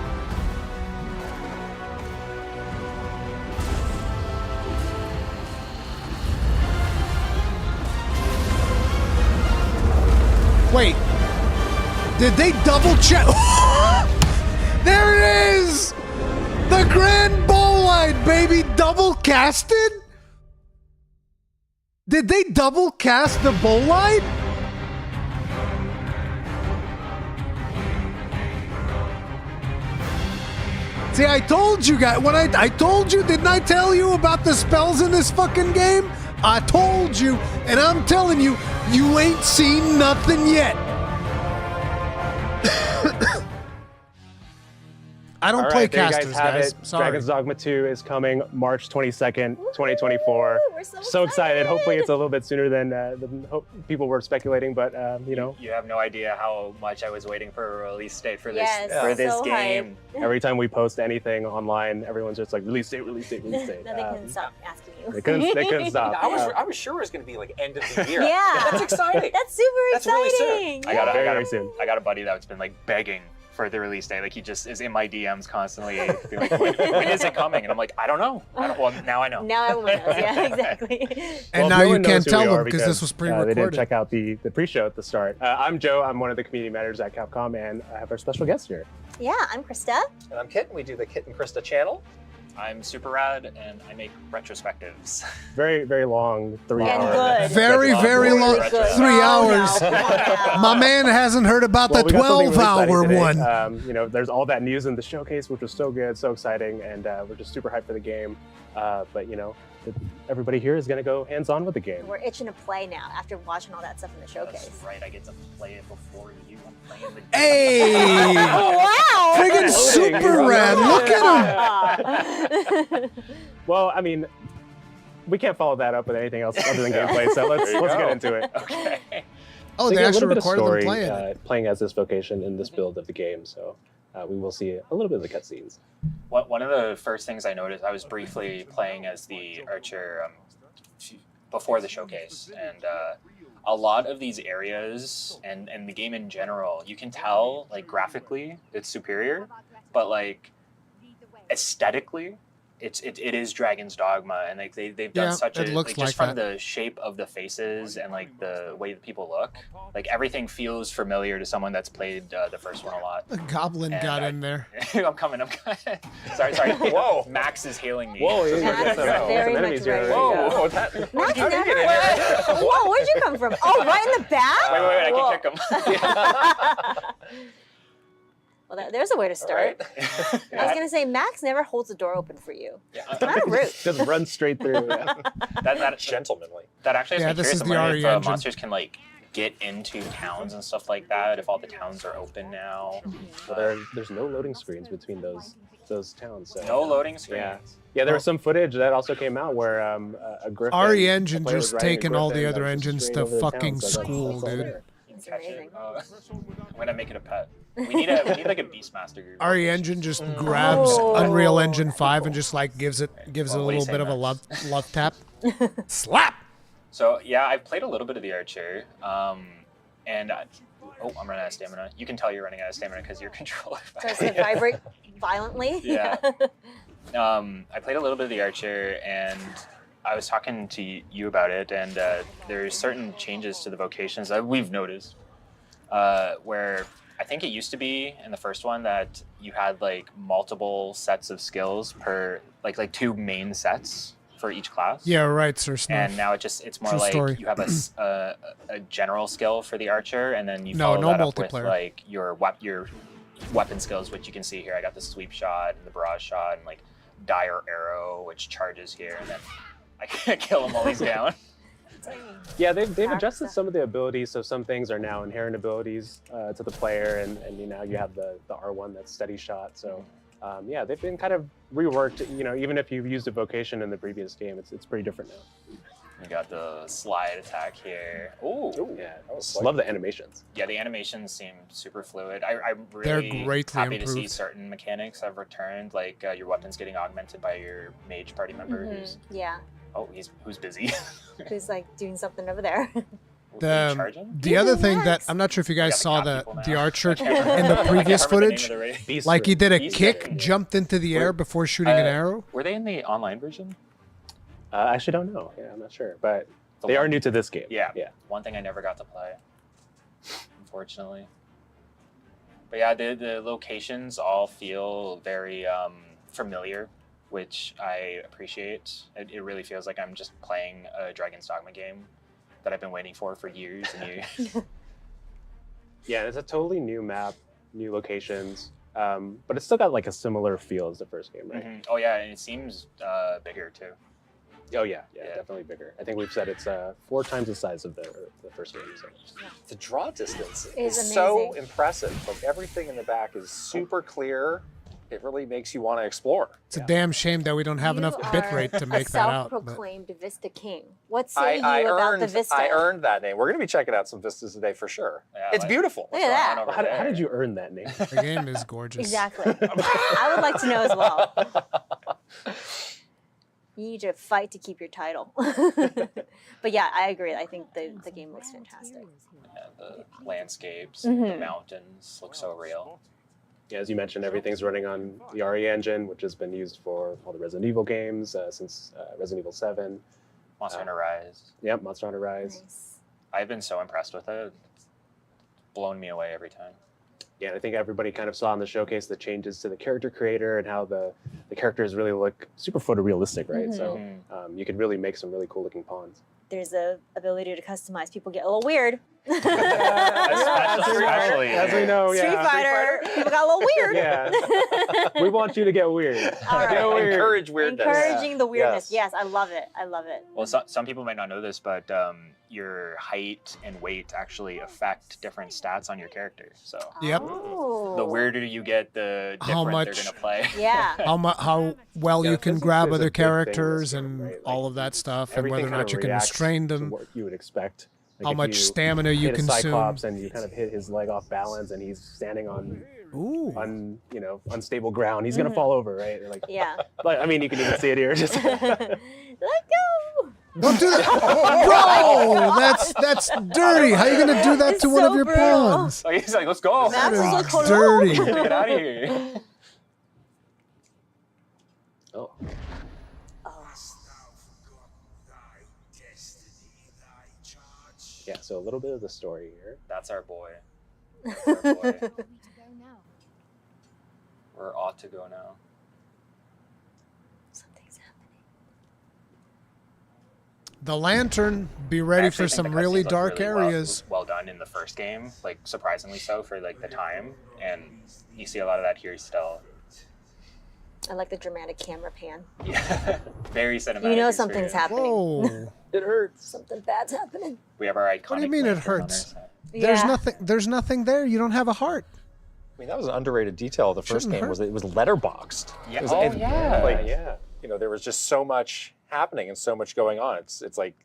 Wait, did they double check? There it is! The Grand Bowline, baby, double casted? Did they double cast the Bowline? See, I told you guys, when I told you, didn't I tell you about the spells in this fucking game? I told you, and I'm telling you, you ain't seen nothing yet. I don't play casters, guys. Sorry. Dragon's Dogma 2 is coming March 22nd, 2024. We're so excited. Hopefully it's a little bit sooner than people were speculating, but you know. You have no idea how much I was waiting for a release date for this game. Every time we post anything online, everyone's just like, release date, release date, release date. No, they couldn't stop asking you. They couldn't stop. I was sure it was going to be like end of the year. Yeah. That's exciting. That's super exciting. Really soon. Yeah. I got a buddy that's been like begging for the release date. Like he just is in my DMs constantly being like, when is it coming? And I'm like, I don't know. Well, now I know. Now everyone knows. Yeah, exactly. And now you can't tell them because this was pre-recorded. They didn't check out the pre-show at the start. I'm Joe. I'm one of the community managers at Capcom, and I have our special guest here. Yeah, I'm Krista. And I'm Kit. We do the Kit and Krista channel. I'm Super Rad, and I make retrospectives. Very, very long, 3 and hours. Good. Very, very long, 3 hours. My man hasn't heard about the 12-hour one. You know, there's all that news in the showcase, which was so good, so exciting, and we're just super hyped for the game. But you know, everybody here is going to go hands-on with the game. We're itching to play now after watching all that stuff in the showcase. That's right, I get to play it before you. I'm playing the game. Hey! Wow! Friggin' Super Rad, look at him! Well, I mean, we can't follow that up with anything else other than gameplay, so let's get into it. Okay. Oh, they actually recorded them playing. Playing as this vocation in this build of the game, so we will see a little bit of the cutscenes. One of the first things I noticed, I was briefly playing as the archer before the showcase, and a lot of these areas and the game in general, you can tell like graphically it's superior, but like aesthetically it is Dragon's Dogma, and like they've done such a like just from the shape of the faces and like the way that people look, like everything feels familiar to someone that's played the first one a lot. The goblin got in there. I'm coming. Sorry. Whoa, Max is hailing me. Whoa, Max is very much ready to go. Whoa, that. Max never. Whoa, where'd you come from? Oh, right in the back. Wait, I can kick him. Well, there's a way to start. Right. I was going to say, Max never holds the door open for you. Yeah. It's kind of rude. Just run straight through. That gentlemanly. That actually has me curious. I'm wondering if monsters can like get into towns and stuff like that, if all the towns are open now. Well, there's no loading screens between those towns. So. No loading screens. Yeah, there was some footage that also came out where a Griffin... RE Engine just taking all the other engines to fucking school, dude. It's amazing. I'm gonna make it a pet. We need like a Beastmaster group. RE Engine just grabs Unreal Engine 5 and just like gives it a little bit of a love tap. Slap. So yeah, I've played a little bit of the Archer, and I'm running out of stamina. You can tell you're running out of stamina because your controller. Starts to vibrate violently. Yeah. I played a little bit of the Archer, and I was talking to you about it, and there's certain changes to the vocations that we've noticed, where I think it used to be in the first one that you had like multiple sets of skills per like 2 main sets for each class. Yeah, right, Sir Snuff. And now it's more like you have a general skill for the archer, and then you follow that up with like your weapon skills, which you can see here. I got the sweep shot and the barrage shot and like dire arrow, which charges here, and then I kill him while he's down. Yeah, they've adjusted some of the abilities, so some things are now inherent abilities to the player, and now you have the R1 that's steady shot. So yeah, they've been kind of reworked. Even if you've used a vocation in the previous game, it's pretty different now. We got the slide attack here. Ooh. Yeah, love the animations. Yeah, the animations seem super fluid. I'm really They're greatly happy to see improved. certain mechanics have returned, like your weapons getting augmented by your mage party member. Who's Yeah. who's busy. Who's like doing something over there? The other thing that I'm not sure if you guys saw the archer in the previous footage, like he did a kick, jumped into the air before shooting an arrow. Were they in the online version? I actually don't know. Yeah, I'm not sure, but they are new to this game. Yeah. One thing I never got to play, unfortunately. But yeah, the locations all feel very familiar, which I appreciate. It really feels like I'm just playing a Dragon's Dogma game that I've been waiting for years and years. Yeah, it's a totally new map, new locations, but it's still got like a similar feel as the first game, right? Mm-hmm. Oh yeah, and it seems bigger too. Oh yeah, definitely bigger. I think we've said it's 4 times the size of the first game. So. The draw distance Is is so amazing. impressive. Like everything in the back is super clear. It really makes you want to explore. It's a damn shame that we don't have enough bitrate to make that out. but- Self-proclaimed Vista King. What say I you about earned, the Vista? I earned that name. We're going to be checking out some vistas today for sure. It's beautiful. Look at that. How did you earn that name? The game is gorgeous. Exactly. I would like to know as well. You need to fight to keep your title. But yeah, I agree. I think the game looks fantastic. Yeah, the landscapes, Mm-hmm. the mountains look so real. Yeah, as you mentioned, everything's running on the RE engine, which has been used for all the Resident Evil games since Resident Evil 7. Monster Hunter Rise. Yep, Monster Hunter Rise. I've been so impressed with it. It's blown me away every time. Yeah, and I think everybody kind of saw in the showcase the changes to the character creator and how the characters really look super photorealistic, right? So you could really make some really cool looking pawns. There's a ability to customize. People get a little weird. Especially, as we know, Street Fighter, people got a little weird. Yeah. We want you to get weird. All right. Get weird. Encourage weirdness. Encouraging the weirdness. Yes, I love it. I love it. Well, some people might not know this, but your height and weight actually affect different stats on your character. So Yep. the weirder you get, the How different much- they're gonna play. Yeah. How well Yeah, you can physics grab is a other big thing in characters this game, and right? all of that stuff, and Everything whether or kind not of you can reacts restrain to them. what you would expect. How if much you stamina you hit a consume. Cyclops and you kind of hit his leg off balance, and he's standing on unstable ground. He's gonna fall over, right? Like, Yeah. Like, I mean, you can even see it here. Just Let go. Don't do that, bro. That's dirty. How are you gonna do that to one of your pawns? Like, he's like, let's go. That is dirty. Get out of here. Oh. Yeah, so a little bit of the story here. That's our boy. That's our boy. We're ought to go now. Something's happening. The lantern. Be ready for some really dark areas. Well done in the first game, like surprisingly so for like the time, and you see a lot of that here still. I like the dramatic camera pan. Yeah, very cinematic. You know something's happening. Whoa. It hurts. Something bad's happening. We have our iconic. What do you mean it hurts? There's nothing there. You don't have a heart. I mean, that was an underrated detail of the first Shouldn't game hurt. was that it was letterboxed. Yeah. It was, Oh, yeah. Like, Yeah. you know, there was just so much happening and so much going on. It's like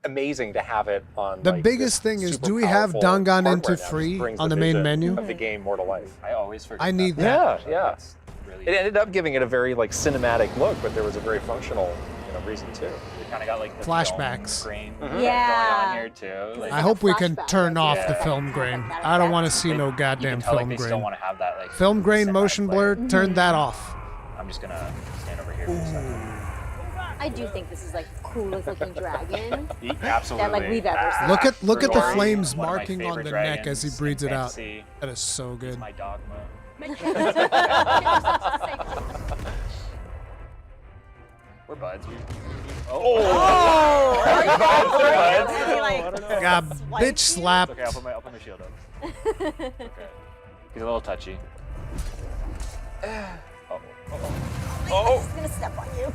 amazing to have it on. The like, biggest this thing is, super do we have powerful Dangan hardware into now. Just free brings on the the main vision menu? of the game more to life. I always forget. I need that. Yeah. Really It ended up giving it a very like cinematic look, but there was a very functional, reason too. We kind of got like the Flashbacks. film grain Yeah. going on here too. Like, I hope we can turn off the Yeah. film grain. I don't want to see no you goddamn can tell, like, film they still grain. want to have that like Film grain, motion blur, turn that off. I'm just gonna stand over here for a second. I do think this is like the coolest looking dragon Absolutely. that like we've ever seen. Look at the Rory, flames one of my marking on favorite the neck as he dragons breathes in it out. fantasy. That is so good. My Dogma. We're buds. Got bitch slapped. Okay, I'll put my shield up. Okay. He's a little touchy. He's gonna step on you.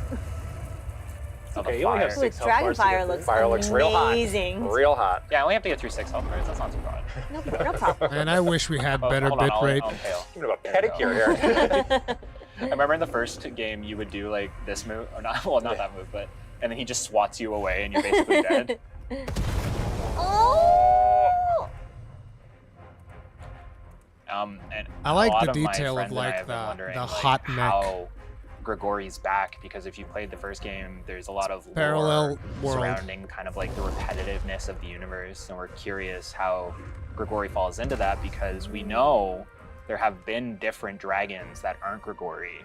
of Okay, the you only have fire. 6 health Dragon bars to fire get through. looks Fire looks real hot. amazing. Real hot. Yeah, I only have to get through 6 health bars. That's not too bad. No problem. And I wish we had Oh, better hold on, bit rate. I'll fail. You have a pedicure here. I remember in the first game you would do like this move, or not, well, not that move, but and then he just swats you away and you're basically dead. Oh! And I like a lot the of my detail of friends and I like have been the wondering, like, hot neck. how Grigori's back, because if you played the first game, there's a lot of lore Parallel world. surrounding kind of like the repetitiveness of the universe, and we're curious how Grigori falls into that, because we know there have been different dragons that aren't Grigori,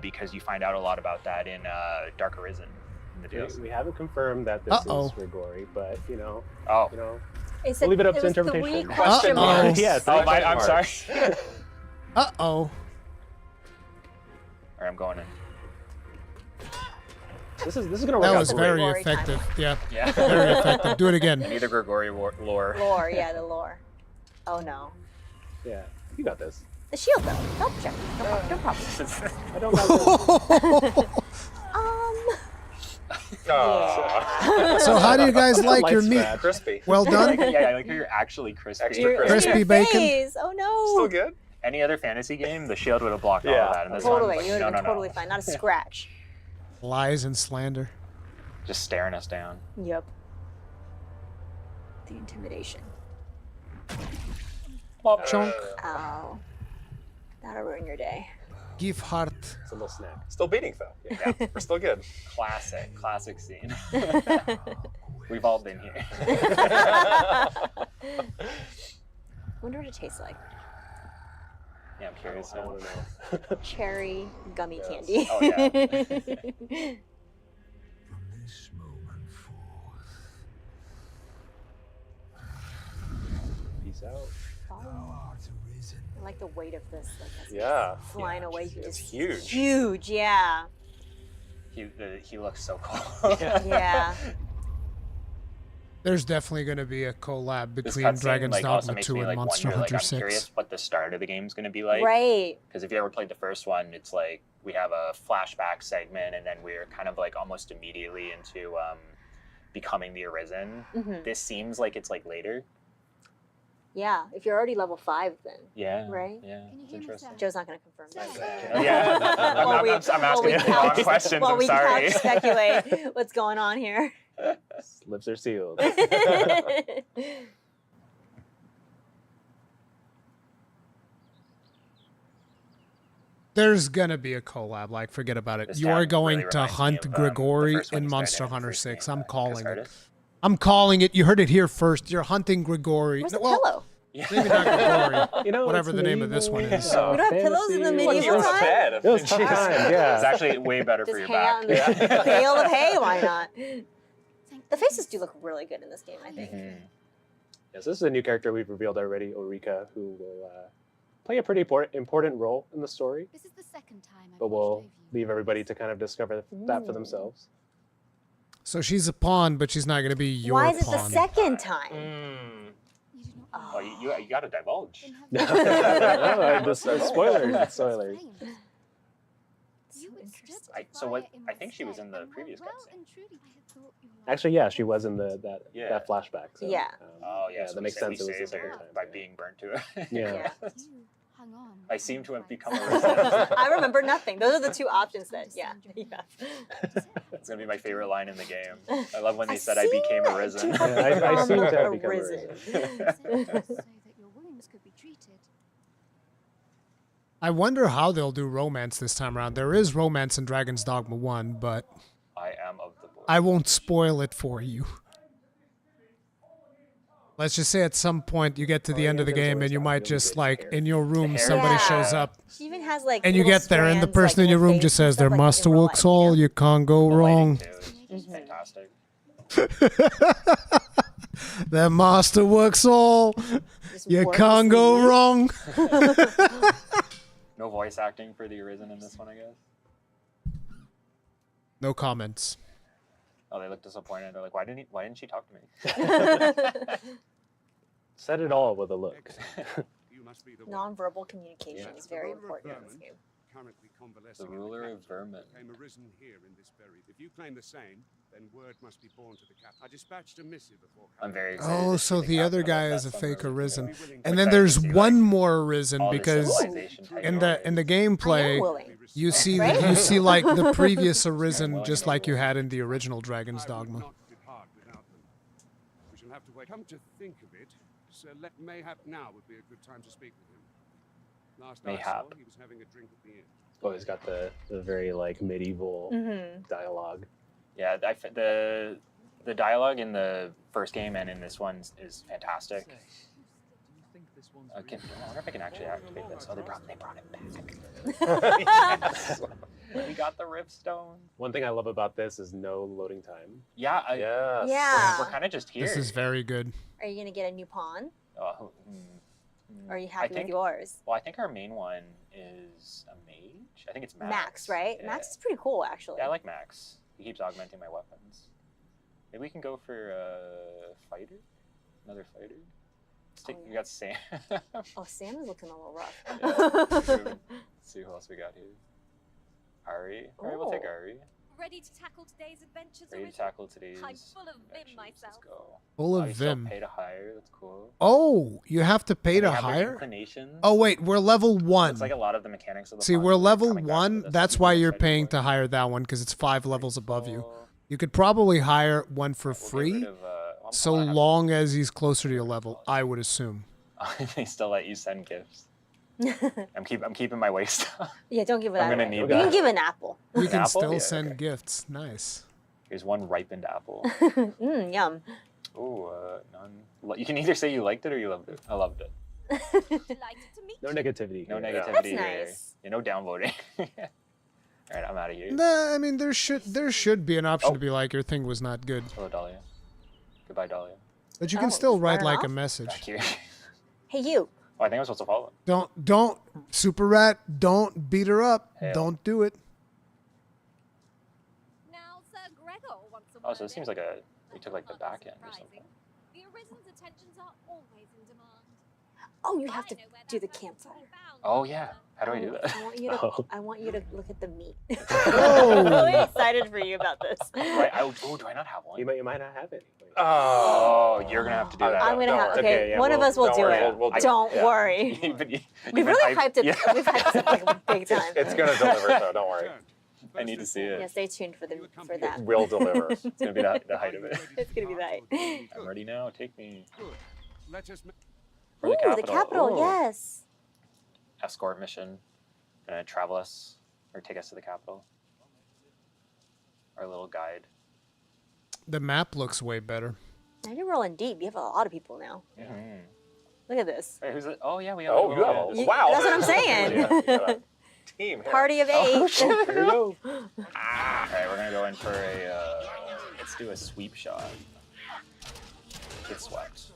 because you find out a lot about that in Dark Arisen. In the DLC. We haven't confirmed that this is Grigori, but you know, It's we'll leave it up it to was 3 interpretation. question marks. Yeah, I'm sorry. Uh-oh. All right, I'm going in. This is gonna work That out was great. very Grigori effective. Yeah. Yeah. Very effective. Do it again. Neither Grigori lore. Lore, yeah, the lore. Oh no. Yeah, you got this. The shield though. Double check. No problem. I don't got this. So how do you guys like your meat? Crispy. Well done? Yeah, I like how you're actually crispy. Extra crispy. Crispy bacon? Face. Oh no. Still good. Any other fantasy game, the shield would have blocked all of that. And this Totally. one's You like, would have been no. totally fine. Not a scratch. Lies and slander. Just staring us down. Yep. The intimidation. Chunk. Ow. That'll ruin your day. Give heart. It's a little snack. Still beating though. Yeah, we're still good. Classic scene. We've all been here. Wonder what it tastes like. Yeah, I'm curious. I want to know. Cherry gummy candy. Oh yeah. Peace out. I like the weight of this. Like, as Yeah. it's flying away. You It's just huge. Huge, yeah. He looks so cool. Yeah. There's definitely going to be a collab This between cutscene, Dragon's like, also Dogma makes 2 me, and like, Monster wonder, Hunter like, I'm 6. curious what the start of the game's going to be like. Right. Because if you ever played the first one, it's like we have a flashback segment, and then we're kind of like almost immediately into becoming the Arisen. Mhm. This seems like it's like later. Yeah. If you're already level 5, then. Yeah. Right? Yeah. It's interesting. Joe's not going to confirm that. Yeah. I'm asking the wrong questions. While I'm we sorry. couch speculate what's going on here. Lips are sealed. There's going to be a collab. Like, forget about it. This You town are going really to reminds me hunt of, the Grigori first one in you started Monster in the Hunter first 6. game, I'm calling it. Casardas. I'm calling it. You heard it here first. You're hunting Grigori. Where's the Well, pillow? maybe not Grigori. You know, whatever it's the name of this one is. We don't have pillows in the medieval time? It was tough time, yeah. It's actually way better for Just your hang out back. in the bale of hay, why not? The faces do look really good in this game, I think. Yes, this is a new character we've revealed already, Rurikhan, who will play a pretty important role in the story. This is the second time But we'll leave everybody to kind of discover that for themselves. So she's a pawn, but she's not going to be your Why is it pawn. the second time? Oh, you got to divulge. Spoilers. It's spoilers. I think she was in the previous cutscene. Actually, yeah, she was in that flashback. So, Yeah. Oh yeah, so that makes we sense. It was the saved second her time. by being burnt to it. Yeah. I seem to have become a resident. I remember nothing. Those are the two options that, yeah. It's gonna be my favorite line in the game. I love when they said I became a risen. I seem to have become a risen. I wonder how they'll do romance this time around. There is romance in Dragon's Dogma 1, but I am of the boy. I won't spoil it for you. Let's just say at some point you get to the end of the game and you might just, like, in your room, somebody shows up. She even has like. And you little get there and the strands, person like, in your room face just and says, stuff, there like must in have real worked life, all, you can't go wrong. Fantastic. The master works all, you can't go wrong. No voice acting for the Arisen in this one, I guess. No comments. Oh, they look disappointed. They're like, why didn't she talk to me? Said it all with a look. Non-verbal communication is very important in this game. currently convalescing. The ruler of vermin. Came arisen here in this buried. If you claim the same, then word must be borne to the cap. I dispatched a missive before. I'm very excited. Oh, to so see the cap other of guy that is a fake summer. Arisen, I'm and then excited there's to see, one like, more Arisen all the because civilization type in the gameplay willing. you see Right? you see like the previous Arisen just like you had in the original Dragon's Dogma. Not depart without them. We shall have to wait. Come to think of it, Sir Mayhap now would be a good time to speak with him. Last I saw, Mayhap. he was having a drink at the inn. Oh, he's got the very like medieval dialogue. Yeah, the dialogue in the first game and in this one is fantastic. I wonder if I can actually activate this. Oh, they brought it back. Yes. We got the Ripstone. One thing I love about this is no loading time. Yeah. Yes. Yeah. We're kind of just here. This is very good. Are you gonna get a new pawn? Or are you I happy think, with yours? Well, I think our main one is a mage. I think it's Max. Max, right? Yeah. Max is pretty cool, actually. Yeah, I like Max. He keeps augmenting my weapons. Maybe we can go for a fighter? Another fighter? We got Sam. Oh, Sam is looking a little rough. Yeah. Let's see who else we got here. Ari. All right, we'll take Oh. Ari. Ready to tackle today's adventures? Ready to tackle today's I'm full of vim myself. Let's go. Full of You still vim. pay to hire. That's cool. Oh, you have to pay They to have their hire? inclinations. Oh wait, we're level 1. It's like a lot of the mechanics of the See, plot we're are level coming back to 1. this. That's why you're paying to hire that one because it's 5 levels above you. You could probably hire one for free, so long as he's closer to your level. I would assume. They still let you send gifts. I'm keeping my waist. Yeah, don't give it I'm that gonna away. need You that. can give an apple. You can apple? still Yeah, send gifts. Nice. Here's one ripened apple. Yum. Ooh, none. You can either say you liked it or you loved it. I loved it. No negativity. No here. negativity That's here. nice. Yeah, no downvoting. All right, I'm out of here. Nah, I mean there should be an option to be like your thing was not good, Hello, Dahlia. Goodbye, Dahlia. but you can Oh, still write turn like a off? message. Back here. Hey, you. Oh, I think I'm supposed to follow. Don't Super Rat. Don't beat her up. Hell. Don't do it. Now, Sir Gregor wants a Oh, so word this seems in. like we took like the back end or something. The Arisen's attentions are always in demand. Oh, you have to do the campfire. Oh yeah. How do I do that? I want you to. Oh. I want you to look at the meat. Oh. I'm really excited for you about this. Do I not have one? You might not have any. Oh, you're gonna have to do that. I'm gonna Don't have. worry. Okay, Yeah, one of we'll- us will don't do worry, it. we'll do it. Don't Yeah. worry. You've We've been really hyped- hyped it. Yeah. We've hyped this up like big time. It's gonna deliver, so don't worry. I need to see it. Yeah, stay tuned for that. We'll deliver. It's gonna be the height of it. It's gonna be that. I'm ready now. Take me. Let us. For Ooh, the capital. the capital. Ooh. Yes. Escort mission. Gonna travel us or take us to the capital. Our little guide. The map looks way better. Now you're rolling deep. You have a lot of people now. Mm-hmm. Look at this. Wait, who's it? Oh yeah, we have. Oh, you have a You- wow. That's what I'm saying. Yeah, you got a team here. Party of 8. Oh, shit. Here we go. All right, we're gonna go in for a. Let's do a sweep shot. Get swept.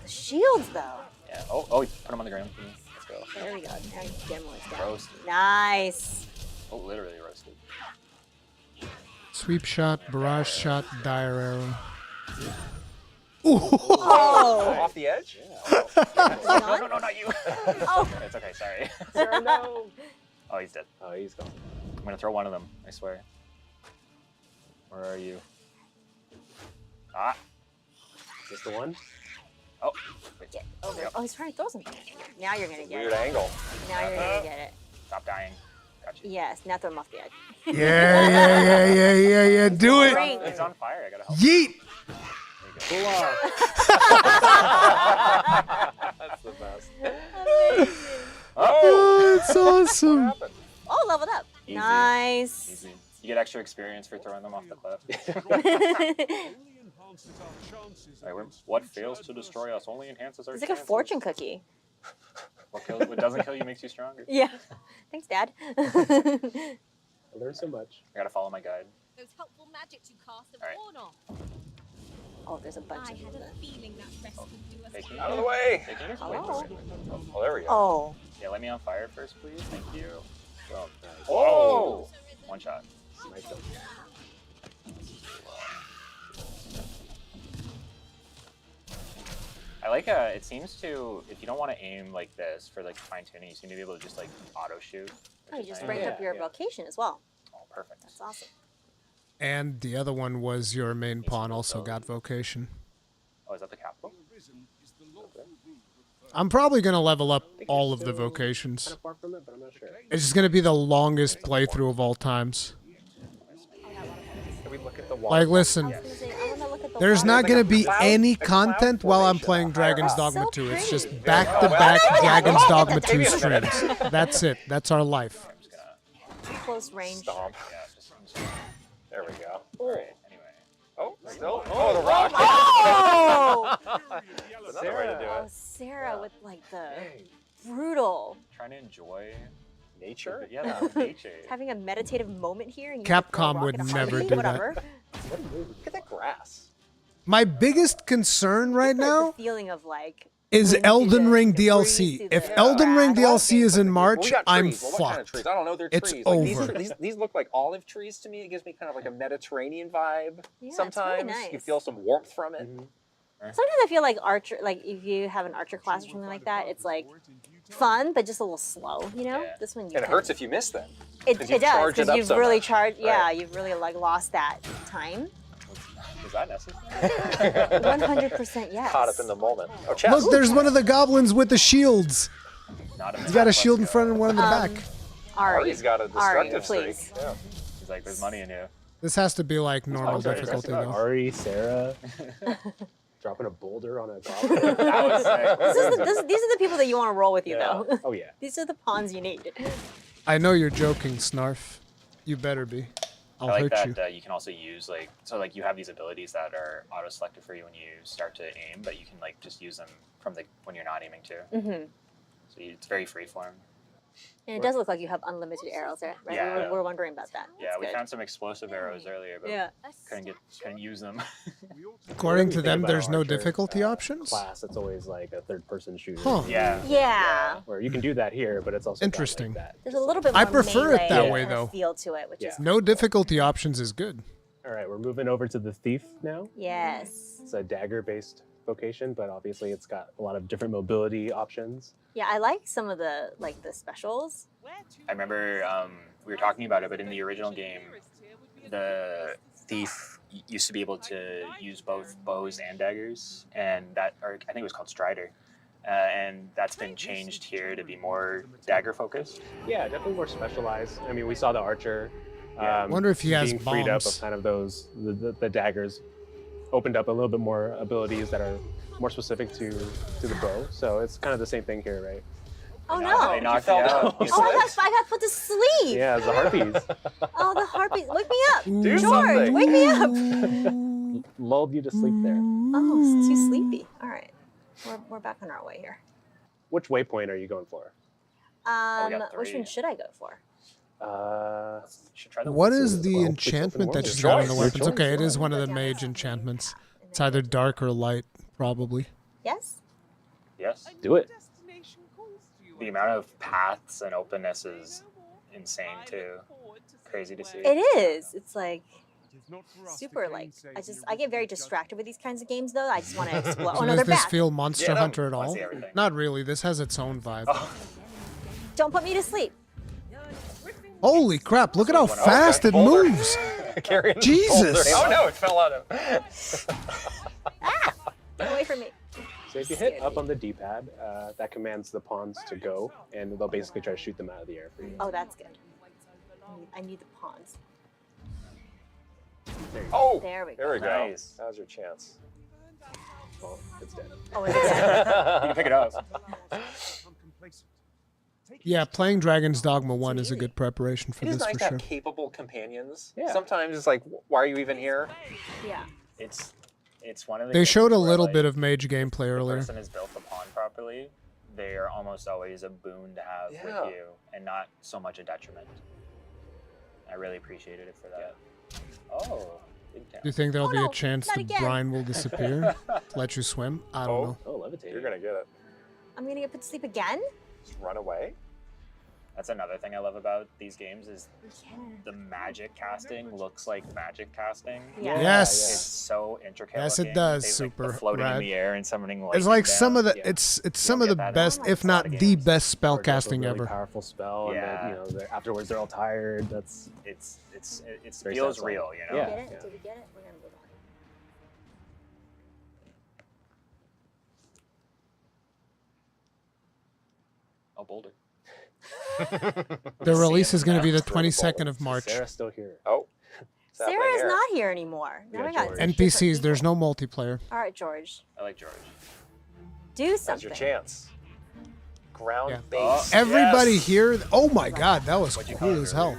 The shields, though. Yeah. Oh, put them on the ground for me. Let's go. There we go. Now you can get them down. Roasted. Nice. Oh, literally roasted. Sweep shot, barrage shot, dire arrow. Oh. Off the edge? No, not you. Oh. It's okay. Sorry. Sarah, no. Oh, he's dead. Oh, he's gone. I'm gonna throw one of them. I swear. Where are you? Ah. Is this the one? Oh. Wait. Get over. Oh, he's trying to throw something. Now you're gonna get Weird it. angle. Now you're gonna get it. Stop dying. Got you. Yes. Now throw him off the edge. Yeah. Do it. Great. He's on fire. I gotta help. Yeet. Pull off. That's the best. Oh, it's awesome. Oh, leveled up. Easy. Nice. Easy. You get extra experience for throwing them off the cliff. Alright, what fails to destroy us only enhances our It's like a chances. fortune cookie. What doesn't kill you makes you stronger. Yeah. Thanks, Dad. I learned so much. I gotta follow my guide. Those helpful magics you cast have All right. worn off. Oh, there's a bunch I of had them. a feeling that rest would do us Taking Out of the way. Taking Hello? Oh, there we go. Oh. Yeah, let me on fire first, please. Thank you. Oh, Nice. whoa! One shot. Sniped him. I like it seems to, if you don't want to aim like this for like fine tuning, you seem to be able to just like auto shoot Oh, you just ranked up your vocation as well. Oh, perfect. That's awesome. And the other one was your main pawn also got vocation. Oh, is that the capital? I'm probably going to level up all of the vocations. Kind of far from it, but I'm not sure. It's just going to be the longest playthrough of all times. Can we look at the wall? Like, listen, there's not going to be any content while I'm playing Dragon's Dogma 2. It's just back-to-back Dragon's Dogma 2 streams. That's it. That's our life. Close range. Stomp. There we go. All right. Anyway. Oh, still? Oh, the rock. Oh! That's another way to do Oh, it. Sarah with like the brutal. Trying to enjoy nature. Yeah, nature. Having a meditative moment here. And you Capcom throw a rock would at a never heartbeat, do whatever. What a move. Look at that grass. My biggest concern right now The feeling of like. is Elden Ring DLC. If Elden Ring DLC is in March, I'm What kind of fucked. trees? I don't know. They're It's trees. Like, over. these look like olive trees to me. It gives me kind of like a Mediterranean vibe. Yeah, sometimes it's really nice. you feel some warmth from it. Sometimes I feel like archer, like if you have an archer class or something like that, it's like fun, but just a little slow. You know, this one. You And it can- hurts if you miss them. It 'cause does you charge it because up you've so really much. charged. Yeah, Right. you've really like lost that time. Is that necessary? 100% yes. Caught up in the moment. Oh, chest. Look, there's one of the goblins with the shields. He's got a shield in front and one in the back. Ari. Ari's got a destructive please. streak. Yeah. He's like, there's money in you. This has to be like normal difficulty though. Ari, Sarah, dropping a boulder on a goblin. That was sick. These are the people that you want to roll with you, though. Oh yeah. These are the pawns you need. I know you're joking, Snarf. You better be. I'll I like hurt that you. you can also use like you have these abilities that are auto selected for you when you start to aim, but you can like just use them from when you're not aiming too. Mm-hmm. So it's very freeform. And it does look like you have unlimited arrows, right? Yeah. We're wondering about that. Yeah, That's we good. found some explosive arrows earlier, but Yeah. couldn't use them. According to Think them, about there's no Archer, difficulty options. Class, it's always like a third-person shooter. Huh. Yeah. Where you can do that here, but it's also got, Interesting. Like that. There's a little bit more I prefer it that melee way kind of though. feel to it, which is No difficulty options is good. All right, we're moving over to the thief now. yes. It's a dagger-based vocation, but obviously it's got a lot of different mobility options. Yeah, I like some of the the specials. I remember we were talking about it, but in the original game, the thief used to be able to use both bows and daggers, and or I think it was called Strider, and that's been changed here to be more dagger focused. Yeah, definitely more specialized. I mean, we saw the archer. Wonder if he has being freed up bombs. of kind of those the daggers, opened up a little bit more abilities that are more specific to the bow. So it's kind of the same thing here, right? Oh no! They knocked you out. Oh, I got put to sleep. Yeah, it's the harpies. Oh, the harpies! Wake me up, Do George! something. Wake me up. Lulled you to sleep there. Oh, it's too sleepy. All right, we're back on our way here. Which waypoint are you going for? Which one should I go for? Should try the What Let's is see, the well, enchantment that please you got on the open weapons? one. Okay, it is one of the mage enchantments. It's either dark or light, probably. Yes. Yes. Do it. The amount of paths and openness is insane too. Crazy to see. It is. It's like super like I get very distracted with these kinds of games though. I just want to explore. Oh So no, does they're this back. feel Monster Yeah, no, Hunter at wanna all? see everything. Not really. This has its own vibe. Don't put me to sleep. Holy crap! Look at how fast it moves. Carrying the Jesus. boulder. Oh no, it fell out of. Get away from me. So if you hit up on the D-pad, that commands the pawns to go, and they'll basically try to shoot them out of the air for you. Oh, that's good. I need the pawns. Oh, There we go. There we go. Nice. That was your chance. Well, it's dead. Oh, is it dead? You can pick it up. Yeah, playing Dragon's Dogma 1 is a good preparation for It is this nice for to have sure. capable companions. Yeah. Sometimes it's like, why are you even here? Yeah. It's one of the. They games showed a where, little like, bit of mage gameplay the earlier. person has built the pawn properly. They are almost always a boon to have Yeah. with you, and not so much a detriment. I really appreciated it for that. Oh, big Do you think there'll be no, a chance not the again. brine will disappear to let you swim? I don't know. Oh, levitating. You're gonna get it. I'm gonna get put to sleep again. Just run away. That's another thing I love about these games is the magic casting looks like magic casting. Yeah. Yes. It's so intricate. Yes, looking. it does. They, Super like, the floating rad. in the air and summoning lightning It's like some down. of the it's some of the best, if not the best spell casting really ever. Powerful spell, and Yeah. then afterwards they're all tired. That's it very feels satisfying. real, you know. Yeah. Get it? Did we get it? We're gonna move on. Oh, Boulder. The release is going to be the 22nd of March. Sarah's still here. Oh. Sarah is not here anymore. Now we got NPCs, there's no multiplayer. All right, George. I like George. Do something. That's your chance. Ground Yeah. base. Everybody here, oh my god, that was cool as hell.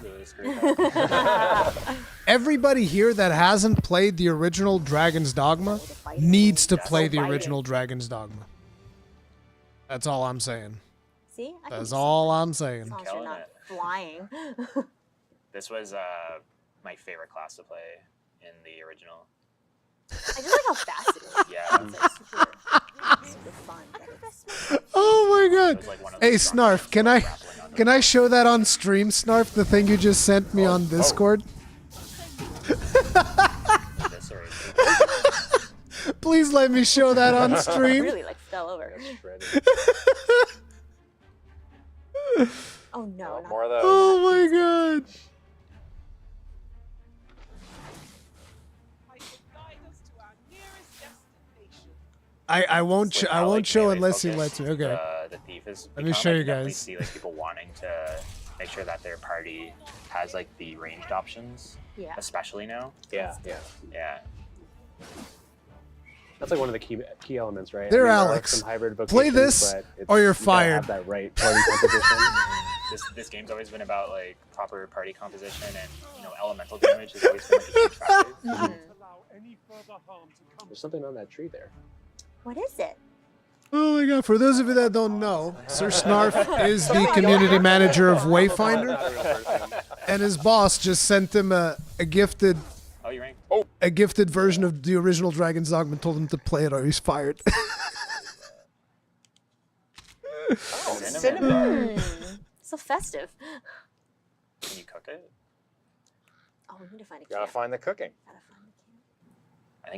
Everybody here that hasn't played the original Dragon's Dogma needs to play the original Dragon's Dogma. That's all I'm saying. See? I can That's do all I'm saying. As long as you're not flying. This was my favorite class to play in the original. I just like how fast it is. Yeah. Super fun. Oh my god. Hey Snarf, can I show that on stream, Snarf, the thing you just sent me on Discord? Please let me show that on stream. Really like fell over. Oh no. Not More of those. Oh my god. I won't show unless he lets me. Okay. The thief is Let me show you I definitely guys. see like people wanting to make sure that their party has like the ranged options. Yeah. Especially now. Yeah. That's like one of the key elements, right? There, are Alex. some hybrid Play vocations, this, but or you're you gotta fired. Have that right party composition. This game's always been about like proper party composition, and elemental damage has always been like a huge factor. There's something on that tree there. What is it? Oh my god, for those of you that don't know, Sir Snarf is the community manager of Wayfinder, and his boss just sent him a gifted a gifted version of the original Dragon's Dogma and told him to play it or he's fired. Cinnamon. So festive. Can you cook it? Oh, we need to find a Gotta find the cooking.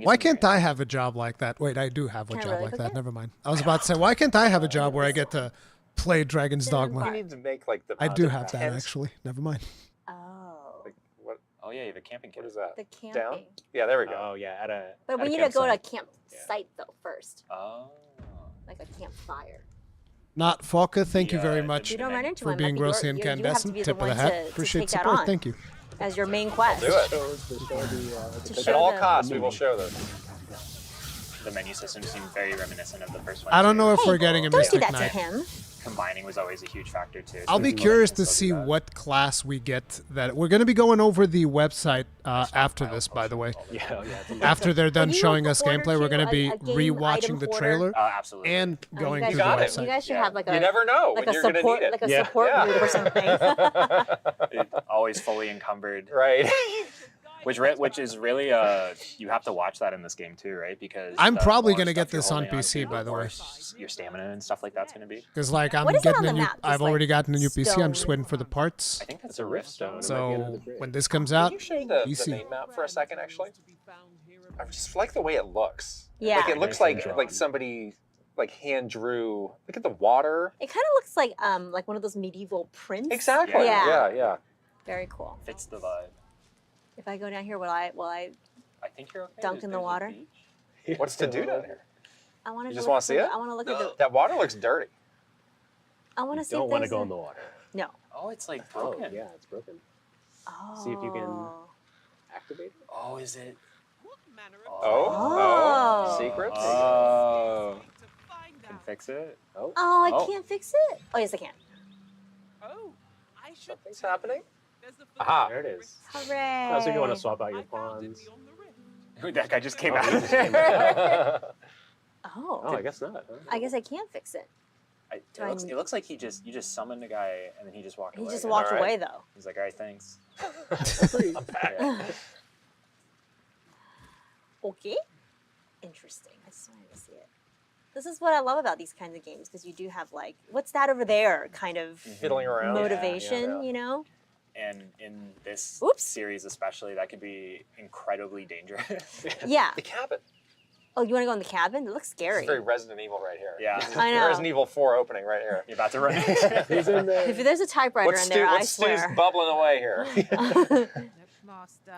Why can't I have a job like that? Wait, I do have a Can I job really like cook that. it? Never mind. I was about to say, why can't I have a job where I get to play Dragon's You Dogma? need to make like the. I do have that tents. actually. Never mind. Oh. Like what? Oh yeah, you have a camping kit. What is that? The camping. Down? Yeah, there we go. Oh yeah, But we need to go to a campsite though first. Oh. Like a campfire. Not Falca, thank you very much You don't run into for him. being Like, grossly you have to incandescent. be the Tip of the one hat. to Appreciate take that support. on. Thank you. As your main quest. Do it. To At all show costs, them. we will show those. The menu system seemed very reminiscent of the first one. I don't know if too. we're getting a Don't do Mystic that Knight. to him. Combining was always a huge factor too. I'll be curious to see what class we get. That we're going to be going over the website after this, by the way. After they're done showing us gameplay, we're going to be rewatching the trailer absolutely. and going you through guys, the website. You guys should have like a. You never know like when a you're gonna support, need it. like a Yeah. support Yeah. group or something. Always fully encumbered. Right. Which is really you have to watch that in this game too, right? Because I'm the probably more going to stuff get you're this on holding PC, to, by the way. your stamina and stuff like that's going to be. Because like I'm What is it on getting a the new, map? Just, I've like, already gotten a new PC. I'm just stone? waiting for the parts. I think that's a rift stone. So when this comes out, Can you show the PC. main map for a second, actually? I just like the way it looks. Yeah. Like it looks like somebody like hand drew. Look at the water. It kind of looks like one of those medieval prints. Exactly. Yeah. Very cool. Fits the vibe. If I go down here, will I I think you're okay. dunk in the water? What's to do down here? I want to. You just want to see it? I want to look at the. That water looks dirty. I want to see. Don't if want to there's go a- in the water. No. Oh, it's like Oh broken. yeah, it's broken. Oh. See if you can activate it. Oh, is it? Oh. Secrets. Oh. Can fix it. Oh, I Oh. can't fix it. Oh yes, I can. Something's happening. Aha. There it is. Hooray! Oh, so if you want to swap out your pawns. That guy just came Oh, out. he just came out. Oh. Oh, I guess not. Huh? I guess I can't fix it. It looks like you just summoned a guy and then he just walked away. He just walked All right. away though. He's like, all right, thanks. Okay. Interesting. I just wanted to see it. This is what I love about these kinds of games, because you do have like, what's that over there kind of Fiddling around. motivation, you know? And in this series especially, that could be incredibly dangerous. Yeah. The cabin. Oh, you want to go in the cabin? It looks scary. It's very Resident Evil right here. Yeah. I know. Resident Evil 4 opening right here. You're about to run. Who's in there? If there's a typewriter in there, I Stu's swear. bubbling away here.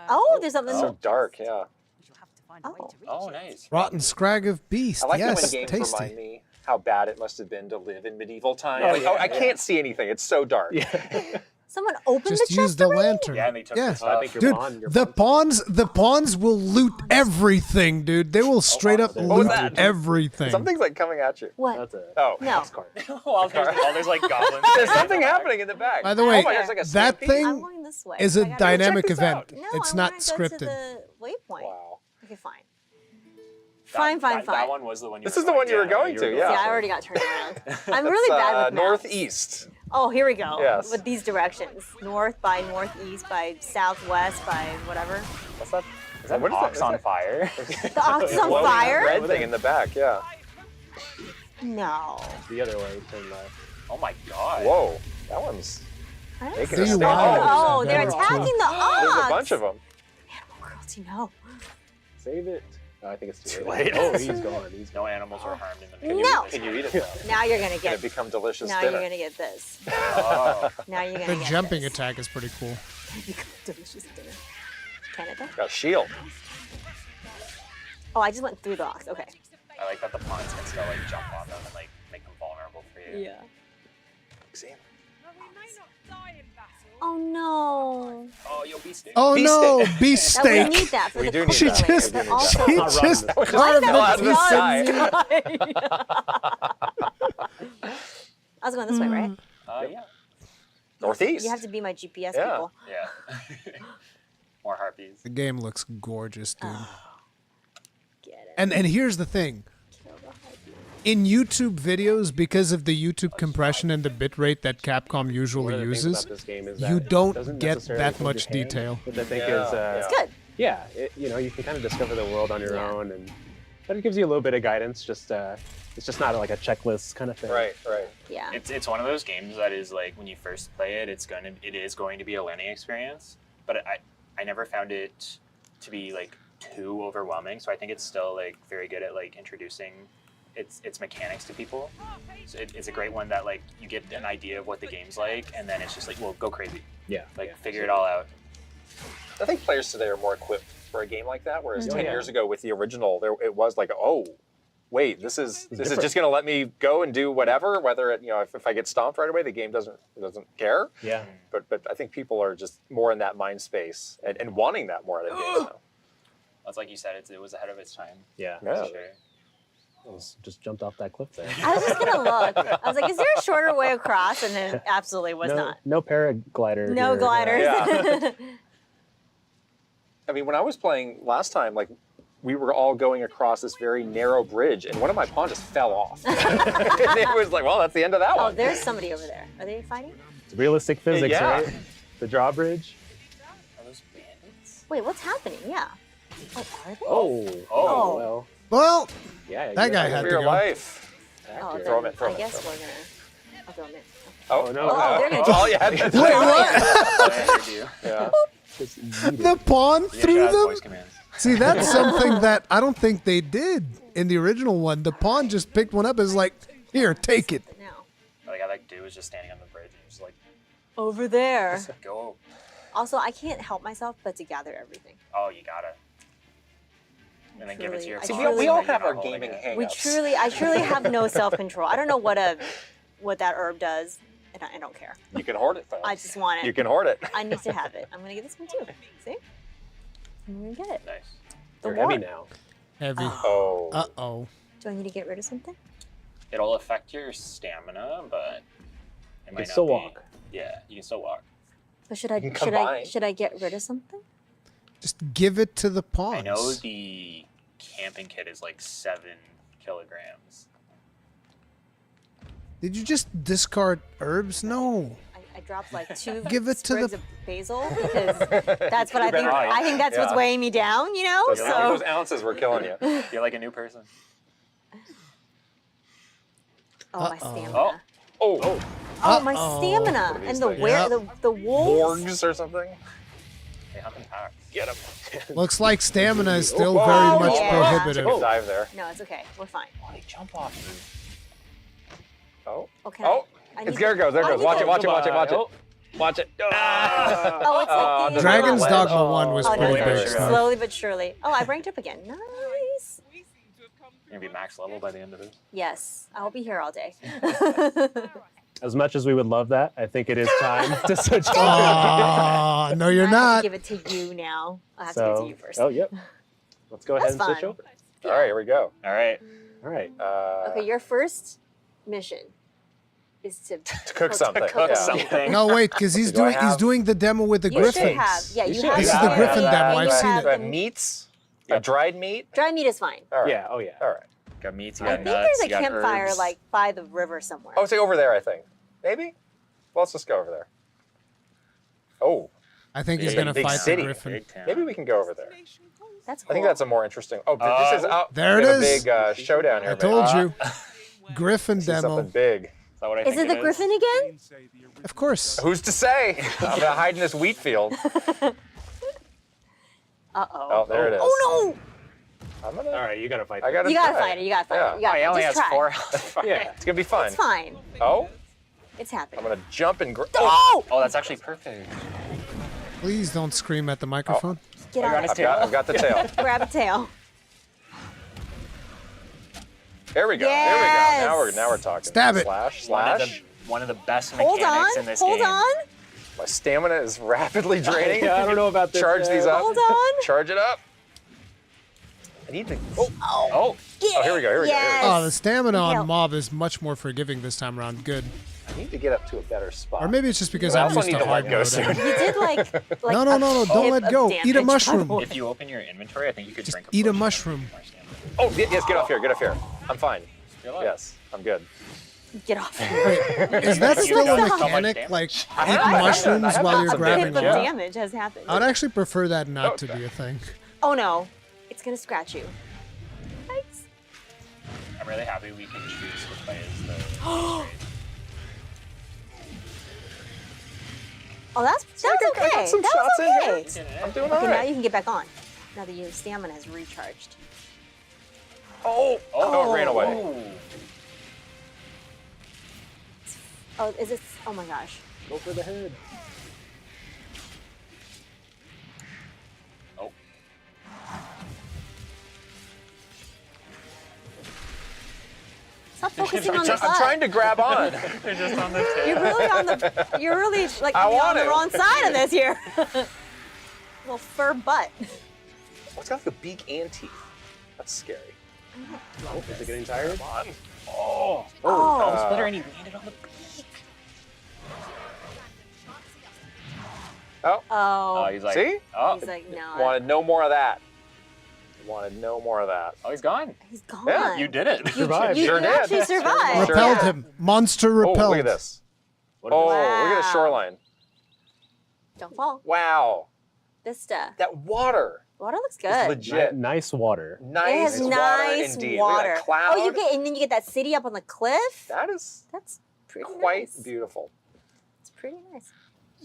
Oh, there's something. So dark, yeah. Oh, nice. Rotten Scrag of Beast. I like yes, it when games tasty. remind me how bad it must have been to live in medieval times. Oh, Like, yeah, I can't see anything. It's so dark. Someone opened Just the use chest the already? lantern. Yeah, and they took Yeah. the stuff. Dude, the pawns will loot everything, dude. They will straight up What was loot that? everything. Something's like coming at you. What? That's a Oh. No. while there's like goblins. There's something happening in the back. By the way, oh my, there's like a that stampede. thing I'm going this way. is I a gotta- dynamic Check this event. out. No, It's I not wanna go scripted. to the waypoint. Wow. Okay, fine. Fine. That one was the one you This were is the one you were going to, yeah. Yeah, I already got turned around. I'm really bad with maps. northeast. Oh, here we go. Yes. With these directions. North by northeast by southwest by whatever. What's that? Is that What is ox that? on fire? The ox is on Glowing fire? red thing in the back, yeah. No. The other way, turn left. Oh my god. Whoa, that one's I don't making see a you statement. Oh, they're Damage too. attacking the ox. There's a bunch of them. Animal cruelty, no. Save it. Oh, I think it's too Too late. late. Oh, he's gone. He's No animals were harmed in the Can you, No. Can you eat it though? Now you're gonna Can get. it become delicious Now dinner? you're gonna get this. Oh. Now you're gonna The get jumping this. attack is pretty cool. Delicious dinner. Canada. Got a shield. Oh, I just went through the ox. Okay. I like that the pawns can still like jump on them and like make them vulnerable for you. Yeah. See? Oh no. Oh, you'll be steak. Oh no, beef That we steak. need that for We the do need She that. just, We do need Also- she Not just running. carved Glad a this piece. guy. I was going this way, right? Yeah. Northeast. You have to be my GPS Yeah. people. Yeah. More harpies. The game looks gorgeous, dude. Get it. And here's the thing. In YouTube videos, because of the YouTube compression and the bitrate that Capcom One usually of the things uses, about this game is you that it don't doesn't get necessarily that hold much your hand, detail. Which I think Yeah, is It's good. yeah, you know, you can kind of discover the world on your own, and but it gives you a little bit of guidance. Just it's just not like a checklist kind of thing. Right. Yeah. It's one of those games that is like when you first play it, it is going to be a learning experience. But I never found it to be like too overwhelming. So I think it's still like very good at like introducing its mechanics to people. So it's a great one that like you get an idea of what the game's like, and then it's just like, well, go crazy. Yeah. Like figure it all out. I think players today are more equipped for a game like that, whereas 10 yeah. years ago with the original, it was like, oh, wait, this is different. just going to let me go and do whatever, whether it, if I get stomped right away, the game doesn't care. Yeah. But I think people are just more in that mind space and wanting that more out of games now. It's like you said, it was ahead of its time. Yeah. Yeah. For sure. Just jumped off that cliff there. I was just gonna look. I was like, is there a shorter way across? And then absolutely was not. No paraglider. No here. gliders. Yeah. I mean, when I was playing last time, like, we were all going across this very narrow bridge, and one of my pawns just fell off. And it was like, well, that's the end of that Oh, one. there's somebody over there. Are they fighting? It's realistic physics, Yeah. right? The drawbridge. Are those bandits? Wait, what's happening? Yeah. Oh, are they? Oh. Well. Well, Yeah. that you guy have had For to your go. life. Oh, Throw then him in, throw I him in, guess throw we're him gonna. I'll throw him in. Oh, no. Oh, they're gonna oh, yeah. Wait, what? I heard you. Yeah. Just yeet it. The pawn You threw should have them? voice commands. See, that's something that I don't think they did in the original one. The pawn just picked one up and was like, here, take it. Now. Like how that dude was just standing on the bridge and just like, Over there. go. Also, I can't help myself but to gather everything. Oh, you gotta. And then give it to your I See, pawn we so all that you're have not our holding gaming it. hang-ups. I truly have no self-control. I don't know what that herb does, and I don't care. You can hoard it, though. I just want it. You can hoard it. I need to have it. I'm gonna get this one too. See? I'm gonna get it. Nice. The You're heavy wart. now. Heavy. Oh. Uh-oh. Do I need to get rid of something? It'll affect your stamina, but it might can not still be. walk. Yeah, you can still walk. But should I can should I combine. should I get rid of something? Just give it to the pawns. I know the camping kit is like 7 kilograms. Did you just discard herbs? No. I dropped like 2 Give it to sprigs the- of basil because that's what I think. better- I think that's what's Yeah. weighing me down. You know. Those ounces were killing you. You're like a new person. Oh, my stamina. Oh. Oh, my stamina and the the wolves. Wargs or something. They have attack. Get him. Looks like stamina is still very much prohibitive. Took a dive there. No, it's okay. We're fine. Oh, they jump off you. Oh. Okay. There it goes. There it goes. Watch it. Watch it. Watch it. Watch it. Watch it. Oh, it's like the Dragon's Dogma 1 was pretty big. Slowly but surely. Oh, I ranked up again. Nice. You're gonna be max level by the end of it. Yes, I'll be here all day. As much as we would love that, I think it is time to switch. Aw, no, you're I not. have to give it to you now. I have to give it to you first. Oh, yep. Let's go ahead and switch over. All right, here we go. All right. All right. Okay, your first mission is to cook something. No, wait, because he's doing the demo with the You griffins. should have. Yeah, you This have. is the griffin demo. I've seen it. Meats. Dried meat. Dried meat is fine. All right. Yeah. Oh, yeah. All right. Got meats. You I got think nuts. there's a you got campfire herbs. like by the river somewhere. Oh, it's like over there, I think. Maybe? Well, let's just go over there. Oh. I think he's Big going to fight city. the griffin. Maybe we can go over there. That's I think that's a more interesting. Oh, but this is out. There we it have is. A big showdown here. I told man. you. Griffin This is demo. something big. Is that what I Is think it the griffin again? Of course. Who's to say? I'm gonna hide in this wheat field. Uh-oh. Oh, there it is. Oh I'm gonna. All right, you gotta fight. I gotta. no! You gotta try. fight it. You gotta fight it. You gotta he only just has try. 4. Yeah, it's gonna be fun. It's fine. Oh, It's happening. I'm gonna jump and. Oh! Oh, that's actually perfect. Please don't scream at the microphone. Get on it. I've got the tail. Grab a tail. There we go. Yes. There we go. Now we're talking. Stab it. Slash. One of the best Hold mechanics on. in this Hold game. on. My stamina is rapidly draining. Yeah, I don't know about this. Charge these up. Hold on. Charge it up. I need to. Oh. Oh. Oh, here we go. Here we go. Here we Yes. go. Oh, the stamina Yeah. on Mob is much more forgiving this time around. Good. I need to get up to a better spot. Or maybe it's just because I I'm also used need to to hard let go mode. soon. You did like No, don't let go. Eat a mushroom. If you open your inventory, I think you could drink Eat a mushroom. Oh, yes, get off here. Get off here. I'm fine. Yes, I'm good. Get off. Is that still a mechanic? Like eating mushrooms while you're A grabbing bit of them? damage has happened. I'd actually prefer that not to be a thing. Oh no, it's gonna scratch you. Thanks. I'm really happy we can choose to play as the. Oh, that's okay. I got some That shots was in okay. here. I'm doing Okay, all now right. you can get back on. Now that your stamina has recharged. Oh, no, it ran away. Oh, is it? Oh my gosh. Go for the head. Oh. Stop focusing on the butt. I'm trying to grab on. They're just on the tail. You're really on the. You're really like I on want the it. wrong side of this here. Little fur butt. It's got like a beak and teeth. That's scary. Oh, is it getting tired? Come on. Oh. Oh. Splitter, and he landed on the beak. Oh. Oh. He's like, See? oh, He's like, no. Wanted no more of that. Wanted no more of that. oh, he's gone. He's gone. Yeah, You did it. Survived. You Sure did. actually survived. Repelled Yeah. him. Monster repelled. Oh, look at this. Oh, look at the Wow. shoreline. Don't fall. Wow. Vista. That water Water looks is good. legit. Nice water. It Nice has water nice indeed. water. Look at that cloud. Oh, you get and then you get that city up on the cliff. That is That's pretty quite nice. beautiful. It's pretty nice.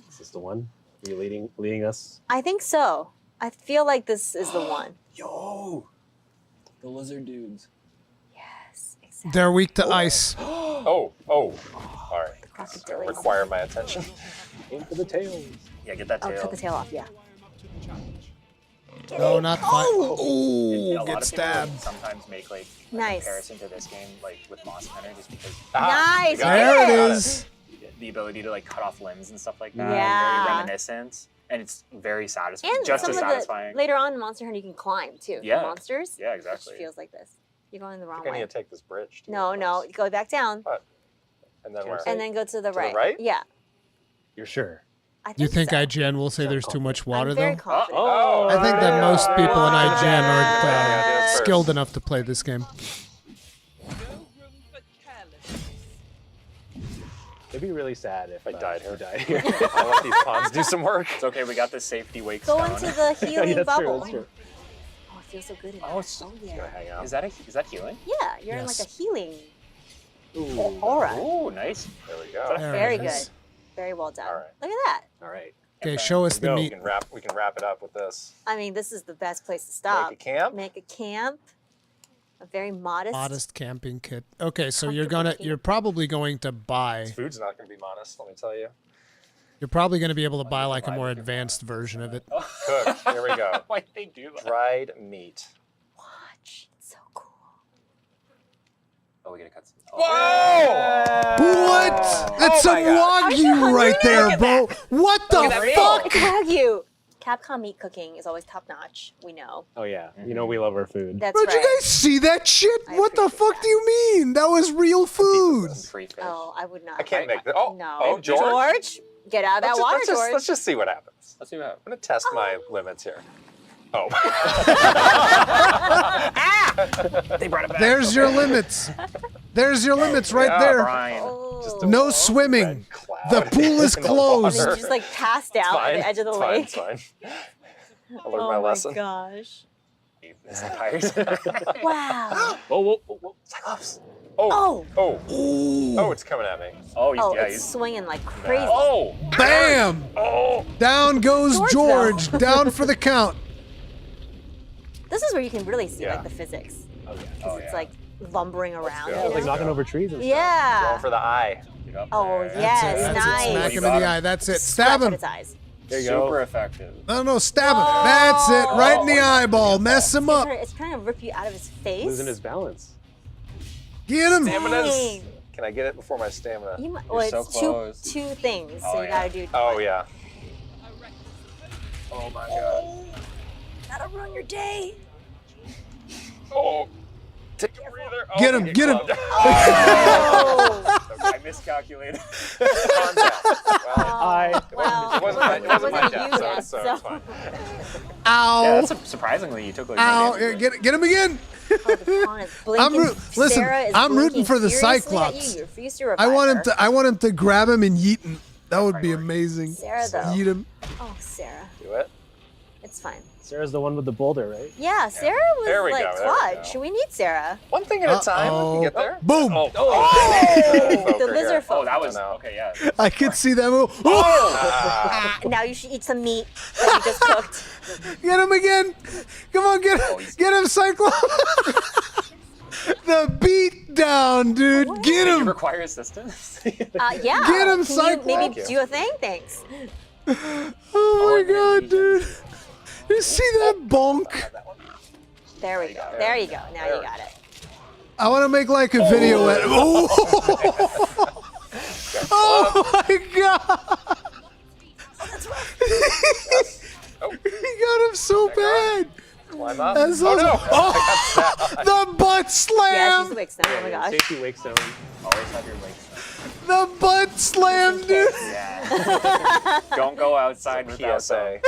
Is this the one? Are you leading us? I think so. I feel like this is the one. Yo, the lizard dudes. Yes, exactly. They're weak to ice. Oh. All right. Crocodilies. Require my attention. Aim for the tails. Yeah, get that Oh, tail. cut the tail off. Yeah. No, not fine. Oh! Oh, A lot get of stabbed. people sometimes make like a Nice. comparison to this game, like with Monster Hunter, just because Nice. There it Yes. is. the ability to like cut off limbs and stuff like that. Yeah. Very reminiscent, and it's very satisfying. And Just some as of satisfying. the later on in Monster Hunter you can climb too. Yeah. Monsters. Yeah, exactly. Which feels like this. You're going the wrong I need way. to take this bridge. to No, the no. place. Go back down. And then where? And then go to the the right. right? Yeah. You're sure? I You think think so. IGN will say there's too much water, I'm very though? confident. Oh, I think that most people in IGN aren't Yes. skilled enough to play this game. It'd be really sad if I died here. you died here. I'll let these pawns do some work. It's okay. We got the safety wake Go stone. into the healing that's true, bubble. that's true. Oh, it feels so good in Oh, there. it's- Oh yeah. Hang out. Is that healing? Yeah, you're in like Yes. a healing Aura. Ooh, nice. There we go. Very good. Very well done. Look at that. All right. Okay, show us the Go. meat. We can wrap it up with this. I mean, this is the best place to stop. Make a camp? Make a camp. A very modest. Camping kit. Okay, so you're probably going to buy. This food's not going to be modest, let me tell you. You're probably going to be able to buy like a more advanced version of it. Cooked. Here we go. Why'd they do that? Dried meat. Watch. It's so cool. Oh, we gotta cut some. Whoa! What? That's some Wagyu right there, bro. What the fuck? It's Wagyu. Capcom meat cooking is always top notch. We know. Oh yeah, you know we love our food. That's Bro, right. did you guys see that shit? What the fuck do you mean? That was real food. Oh, I would not. I can't make that. Oh, no. oh, George. Get out of that water, George. Let's just see what happens. Let's see what happens. I'm going to test my limits here. Oh. They brought it back. There's your limits. There's your limits right there. Just No swimming. The pool is closed. And you just like passed out at the edge of the lake. It's fine. I learned my lesson. Oh my gosh. Tires. Wow. Whoa. Cyclops. Oh. Oh, it's coming at me. Oh, It's swinging like crazy. Oh. Bam! Oh. Down goes George, George. Down for the count. This is where you can really see like the physics. Oh, yeah. Because it's like lumbering around. go. you It's like know? knocking over trees and stuff. Yeah. Going for the eye. Oh, That's yes. it. Nice. Smack him in the eye. That's it. Stab him. His eyes. There you go. Super effective. No, stab him. That's it. Right in the eyeball. Mess him up. It's trying to rip you out of his face. Losing his balance. Get him. Dang. Can I get it before my stamina? You might, well, so it's close. two things, so Oh, you yeah. gotta do. Oh, yeah. Oh my god. Gotta ruin your day. Oh. Take a breather. Oh, Get him. Get him. Oh. I miscalculated. It wasn't my death, so it's fine. Ow. Yeah, that's surprisingly you took like. Ow. no damage. Get him again. Listen, I'm rooting for the Cyclops. I want him to grab him and yeet him. That would be amazing. Sarah, though. Yeet him. Oh, Sarah. Do it. It's fine. Sarah's the one with the boulder, right? Yeah, Sarah There was we like go, there we clutch. We need Sarah. One thing at a time. We can get there. Boom. The lizard folk. Oh, that was okay. Yeah. I could see that move. Now you should eat some meat that you just cooked. Get him again. Come on, get him, Cyclops. The beat down, dude. Get Did you him. require assistance? Yeah. Get him, Can you Cyclops. maybe do a thing? Thanks. Oh my god, dude. You see that bonk? There we go. There you go. Now you got it. I want to make like a video. Oh my god. He got him so bad. Climb up. That's Oh, no. Oh, the butt Yeah, slam. she's wake stone. Oh my gosh. Safety wake stone. Always have your legs. The butt slam, dude. Yeah. Don't go outside without PSA.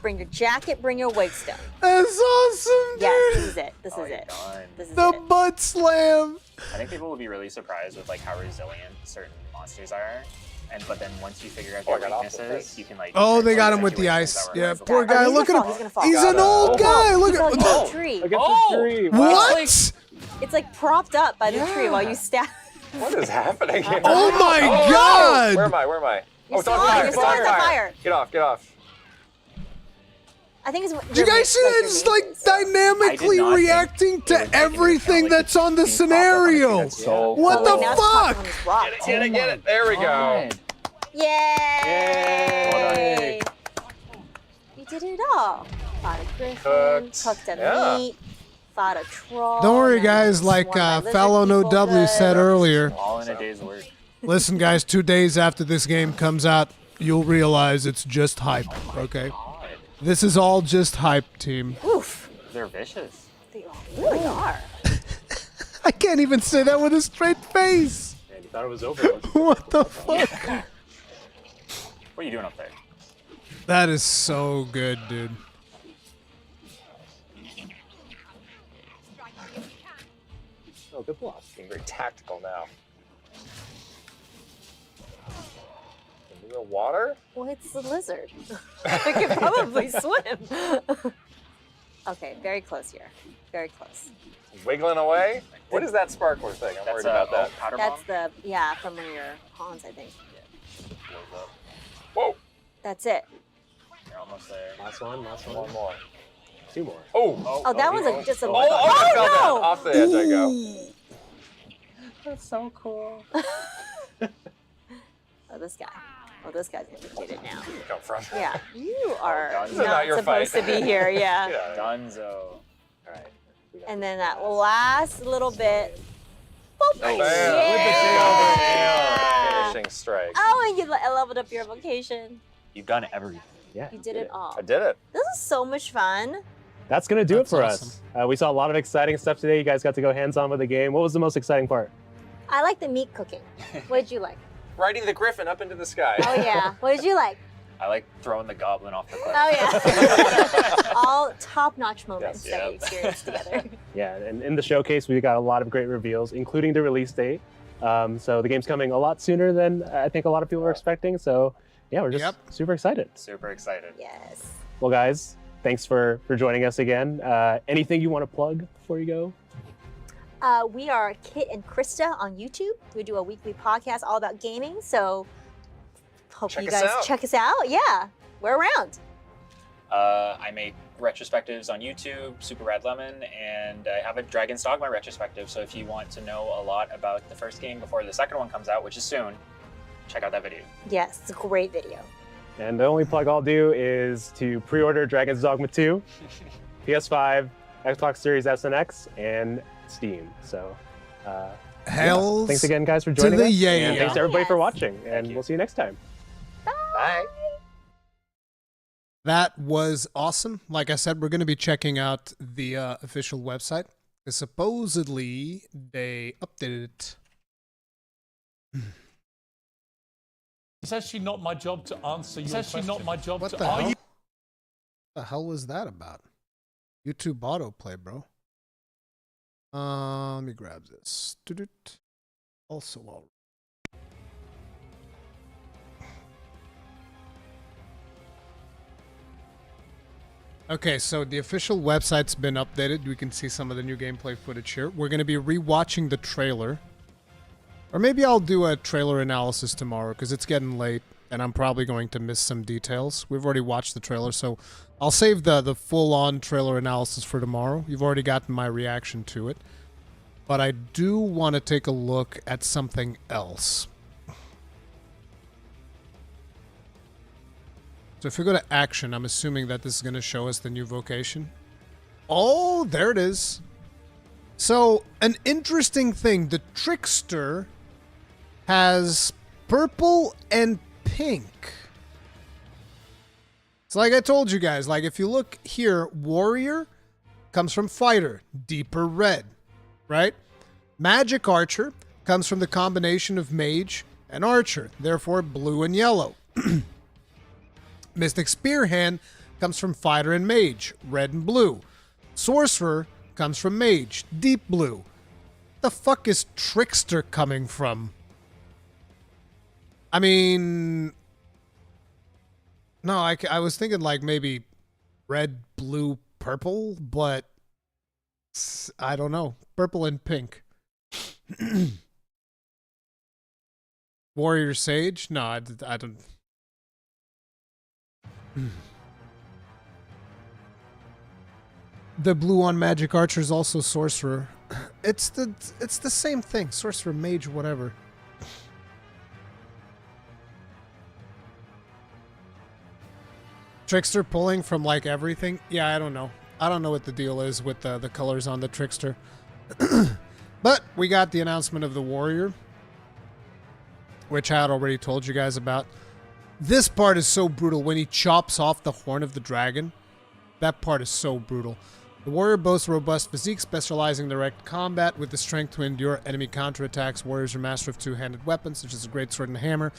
Bring your jacket. Bring your wake stone. That's awesome, dude. Yes, this is it. This is it. This is The it. butt slam. I think people will be really surprised with like how resilient certain monsters are, but then once you figure out their weaknesses, you can like. Oh, they got him with the ice. Yeah, poor guy. Look at him. He's an old guy. Look at the tree. Against the tree. What? It's like propped up by the tree while you stab. What is happening here? Oh my god! Where am I? Where am I? You're It's on fire. still on the fire. Get off. Get off. I think it's. Did you guys see that? It's like dynamically reacting to everything that's on the scenario. What the fuck? Get it. There we go. Yay! You did it all. Fought a griffin, cooked a meat, fought a troll. Don't worry, guys. Like Fallow No W said earlier. All in a day's work. Listen, guys. 2 days after this game comes out, you'll realize it's just hype. Okay. This is all just hype, team. Oof. They're vicious. They really are. I can't even say that with a straight face. Man, you thought it was over. What the fuck? What are you doing up there? That is so good, dude. Oh, good block. Being very tactical now. In the water? Well, it's the lizard. It can probably swim. Okay, very close here. Very close. Wiggling away? What is that sparkler thing? I'm worried about that. Powder That's bomb? from one of your pawns, I think. Whoa! That's it. You're almost there. Last one. One more. 2 more. Oh! That was just a. I fell down. no! Off the edge I go. That's so cool. Oh, this guy. Oh, this guy's gonna get it now. Come from. Yeah, you are Dunzo. not your supposed fight. to be here. Yeah. Dunzo. All right. And then that last little bit. Boop. Bam. Yeah. Finishing strike. Oh, and you leveled up your vocation. You've done everything. Yeah. You did it all. I did it. This is so much fun. That's going to do That's it for awesome. us. We saw a lot of exciting stuff today. You guys got to go hands-on with the game. What was the most exciting part? I like the meat cooking. What did you like? Riding the griffin up into the sky. Oh yeah. What did you like? I like throwing the goblin off the cliff. Oh yeah. All top-notch moments Yes. that we experienced together. Yeah, and in the showcase, we got a lot of great reveals, including the release date. So the game's coming a lot sooner than I think a lot of people were expecting. So yeah, we're just super excited. Super excited. Yes. Well, guys, thanks for joining us again. Anything you want to plug before you go? We are Kit and Krista on YouTube. We do a weekly podcast all about gaming. So hope Check you us guys out. check us out. Yeah, we're around. I make retrospectives on YouTube, Super Rad Lemon, and I have a Dragon's Dogma retrospective. So if you want to know a lot about the first game before the second one comes out, which is soon, check out that video. Yes, it's a great video. And the only plug I'll do is to pre-order Dragon's Dogma 2, PS5, Xbox Series S and X, and Steam. So, Hells thanks again, guys, for to joining the us. yay. And thanks to everybody for watching. And we'll see you next time. Bye. That was awesome. Like I said, we're going to be checking out the official website. Supposedly, they updated it. It's actually not my job to answer your question. It's actually not my job What to the hell? argue. What the hell was that about? YouTube autoplay, bro. Let me grab this. Doo-doot. Also, all. Okay, so the official website's been updated. We can see some of the new gameplay footage here. We're going to be rewatching the trailer. Or maybe I'll do a trailer analysis tomorrow because it's getting late and I'm probably going to miss some details. We've already watched the trailer, so I'll save the full-on trailer analysis for tomorrow. You've already gotten my reaction to it. But I do want to take a look at something else. So if we go to action, I'm assuming that this is going to show us the new vocation. Oh, there it is. So, an interesting thing. The Trickster has purple and pink. It's like I told you guys. Like, if you look here, Warrior comes from Fighter, deeper red, right? Magic Archer comes from the combination of Mage and Archer, therefore blue and yellow. Mystic Spearhand comes from Fighter and Mage, red and blue. Sorcerer comes from Mage, deep blue. The fuck is Trickster coming from? I mean... No, I was thinking like maybe red, blue, purple, but... I don't know. Purple and pink. Warrior Sage? No, I don't... The blue on Magic Archer is also Sorcerer. It's the same thing. Sorcerer, Mage, whatever. Trickster pulling from like everything? Yeah, I don't know. I don't know what the deal is with the colors on the Trickster. But we got the announcement of the Warrior, which I had already told you guys about. This part is so brutal. When he chops off the horn of the dragon, that part is so brutal. The Warrior boasts a robust physique, specializing in direct combat with the strength to endure enemy counterattacks. Warriors are master of two-handed weapons, such as a greatsword and hammer.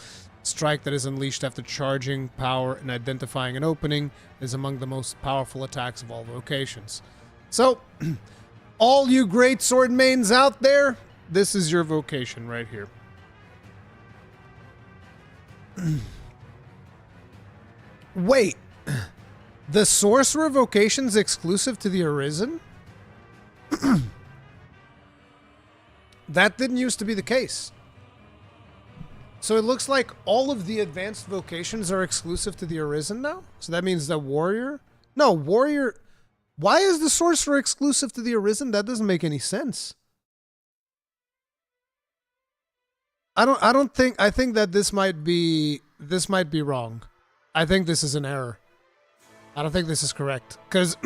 Strike that is unleashed after charging, power, and identifying an opening is among the most powerful attacks of all vocations. So, all you great sword mains out there, this is your vocation right here. Wait, The Sorcerer vocation's exclusive to the Arisen? That didn't used to be the case. So it looks like all of the advanced vocations are exclusive to the Arisen now? So that means the Warrior? No, Warrior... Why is the Sorcerer exclusive to the Arisen? That doesn't make any sense. I think that this might be wrong. I think this is an error. I don't think this is correct. Because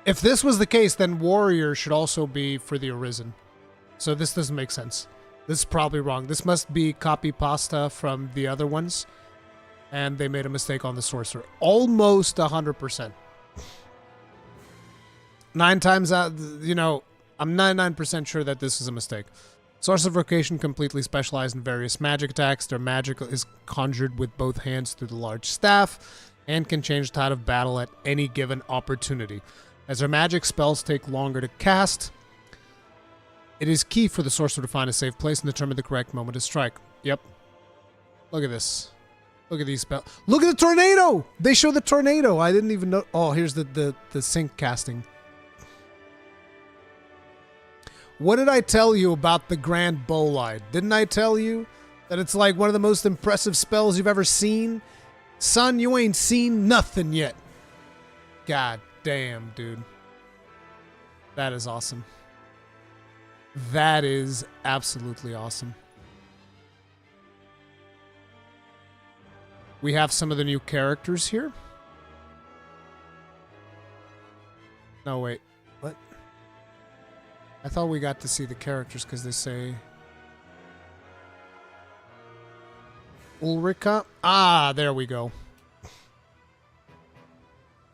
if this was the case, then Warrior should also be for the Arisen. So this doesn't make sense. This is probably wrong. This must be copy pasta from the other ones. And they made a mistake on the Sorcerer. Almost 100%. 9 times out, you know, I'm 99% sure that this is a mistake. Sorcerer vocation completely specialized in various magic attacks. Their magic is conjured with both hands through the large staff and can change the tide of battle at any given opportunity. As their magic spells take longer to cast, it is key for the sorcerer to find a safe place and determine the correct moment to strike. Yep. Look at this. Look at these spells. Look at the tornado! They show the tornado. I didn't even know. Oh, here's the sync casting. What did I tell you about the Grand Bolide? Didn't I tell you that it's like one of the most impressive spells you've ever seen? Son, you ain't seen nothing yet. God damn, dude. That is awesome. That is absolutely awesome. We have some of the new characters here. No, wait. What? I thought we got to see the characters because they say... Ulrika? Ah, there we go.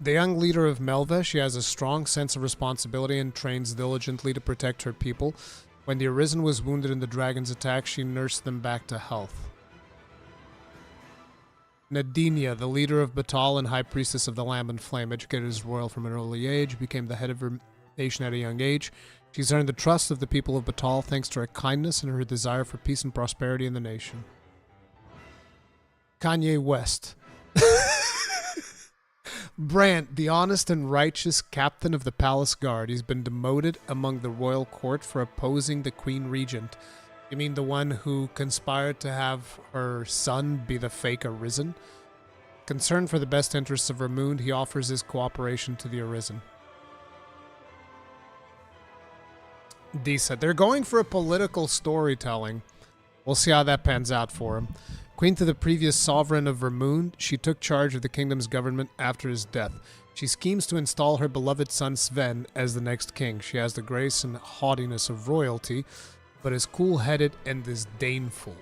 The young leader of Melva, she has a strong sense of responsibility and trains diligently to protect her people. When the Arisen was wounded in the dragon's attack, she nursed them back to health. Nadinia, the leader of Batal and High Priestess of the Lamb and Flame, educated as royal from an early age, became the head of her nation at a young age. She's earned the trust of the people of Batal thanks to her kindness and her desire for peace and prosperity in the nation. Kanye West. Brant, the honest and righteous captain of the palace guard. He's been demoted among the royal court for opposing the Queen Regent. You mean the one who conspired to have her son be the fake Arisen? Concerned for the best interests of Ramoond, he offers his cooperation to the Arisen. Disa, they're going for a political storytelling. We'll see how that pans out for him. Queen to the previous sovereign of Ramoond, she took charge of the kingdom's government after his death. She schemes to install her beloved son Sven as the next king. She has the grace and haughtiness of royalty, but is cool-headed and disdainful.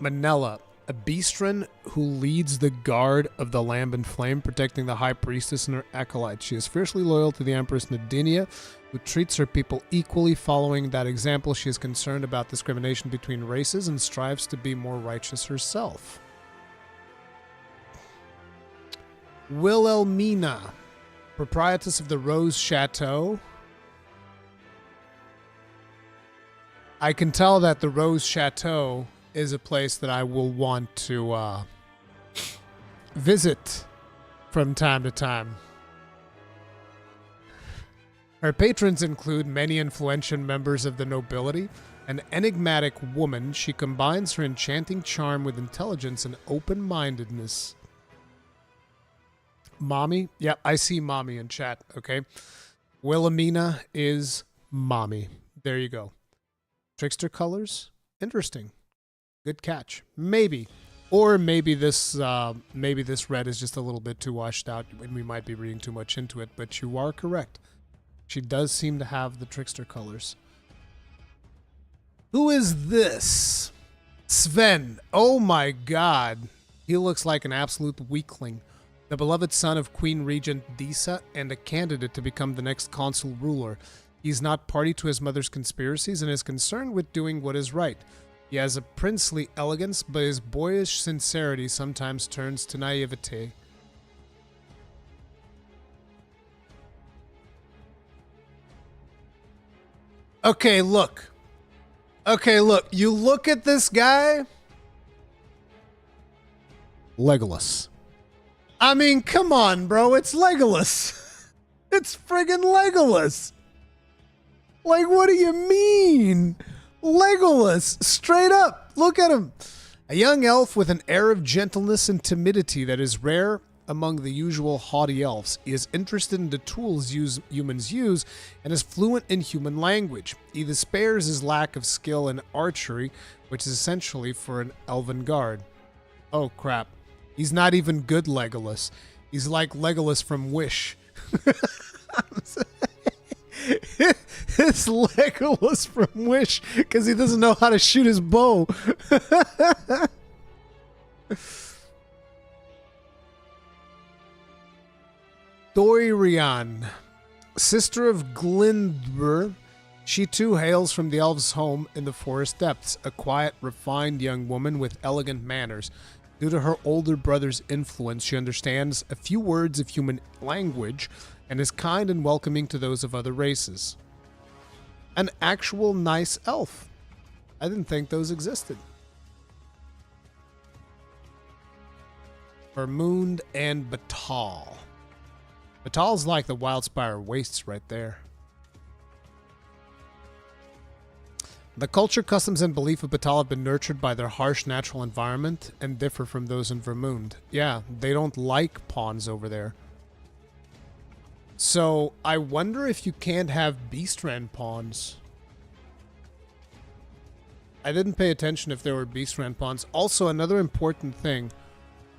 Manella, a beastren who leads the guard of the Lamb and Flame, protecting the High Priestess and her acolytes. She is fiercely loyal to the Empress Nadinia, who treats her people equally. Following that example, she is concerned about discrimination between races and strives to be more righteous herself. Wilhelmina, proprietress of the Rose Chateau. I can tell that the Rose Chateau is a place that I will want to visit from time to time. Her patrons include many influential members of the nobility. An enigmatic woman, she combines her enchanting charm with intelligence and open-mindedness. Mommy? Yep, I see mommy in chat, okay? Wilhelmina is mommy. There you go. Trickster colors? Interesting. Good catch. Maybe. Or maybe this red is just a little bit too washed out and we might be reading too much into it, but you are correct. She does seem to have the trickster colors. Who is this? Sven. Oh my god. He looks like an absolute weakling. The beloved son of Queen Regent Disa and a candidate to become the next consul ruler. He's not party to his mother's conspiracies and is concerned with doing what is right. He has a princely elegance, but his boyish sincerity sometimes turns to naivete. Okay, look. Okay, look. You look at this guy. Legolas. I mean, come on, bro. It's Legolas. It's friggin' Legolas. Like, what do you mean? Legolas. Straight up. Look at him. A young elf with an air of gentleness and timidity that is rare among the usual haughty elves. He is interested in the tools humans use and is fluent in human language. He despairs his lack of skill in archery, which is essentially for an elven guard. Oh, crap. He's not even good Legolas. He's like Legolas from Wish. It's Legolas from Wish because he doesn't know how to shoot his bow. Rurikhan, sister of Glindber, she too hails from the elves' home in the forest depths, a quiet, refined young woman with elegant manners. Due to her older brother's influence, she understands a few words of human language and is kind and welcoming to those of other races. An actual nice elf. I didn't think those existed. Vermund and Batal. Batal's like the Wildspire Wastes right there. The culture, customs, and belief of Batal have been nurtured by their harsh natural environment and differ from those in Vermund. Yeah, they don't like pawns over there. So, I wonder if you can't have Beastran pawns. I didn't pay attention if there were Beastran pawns. Also, another important thing,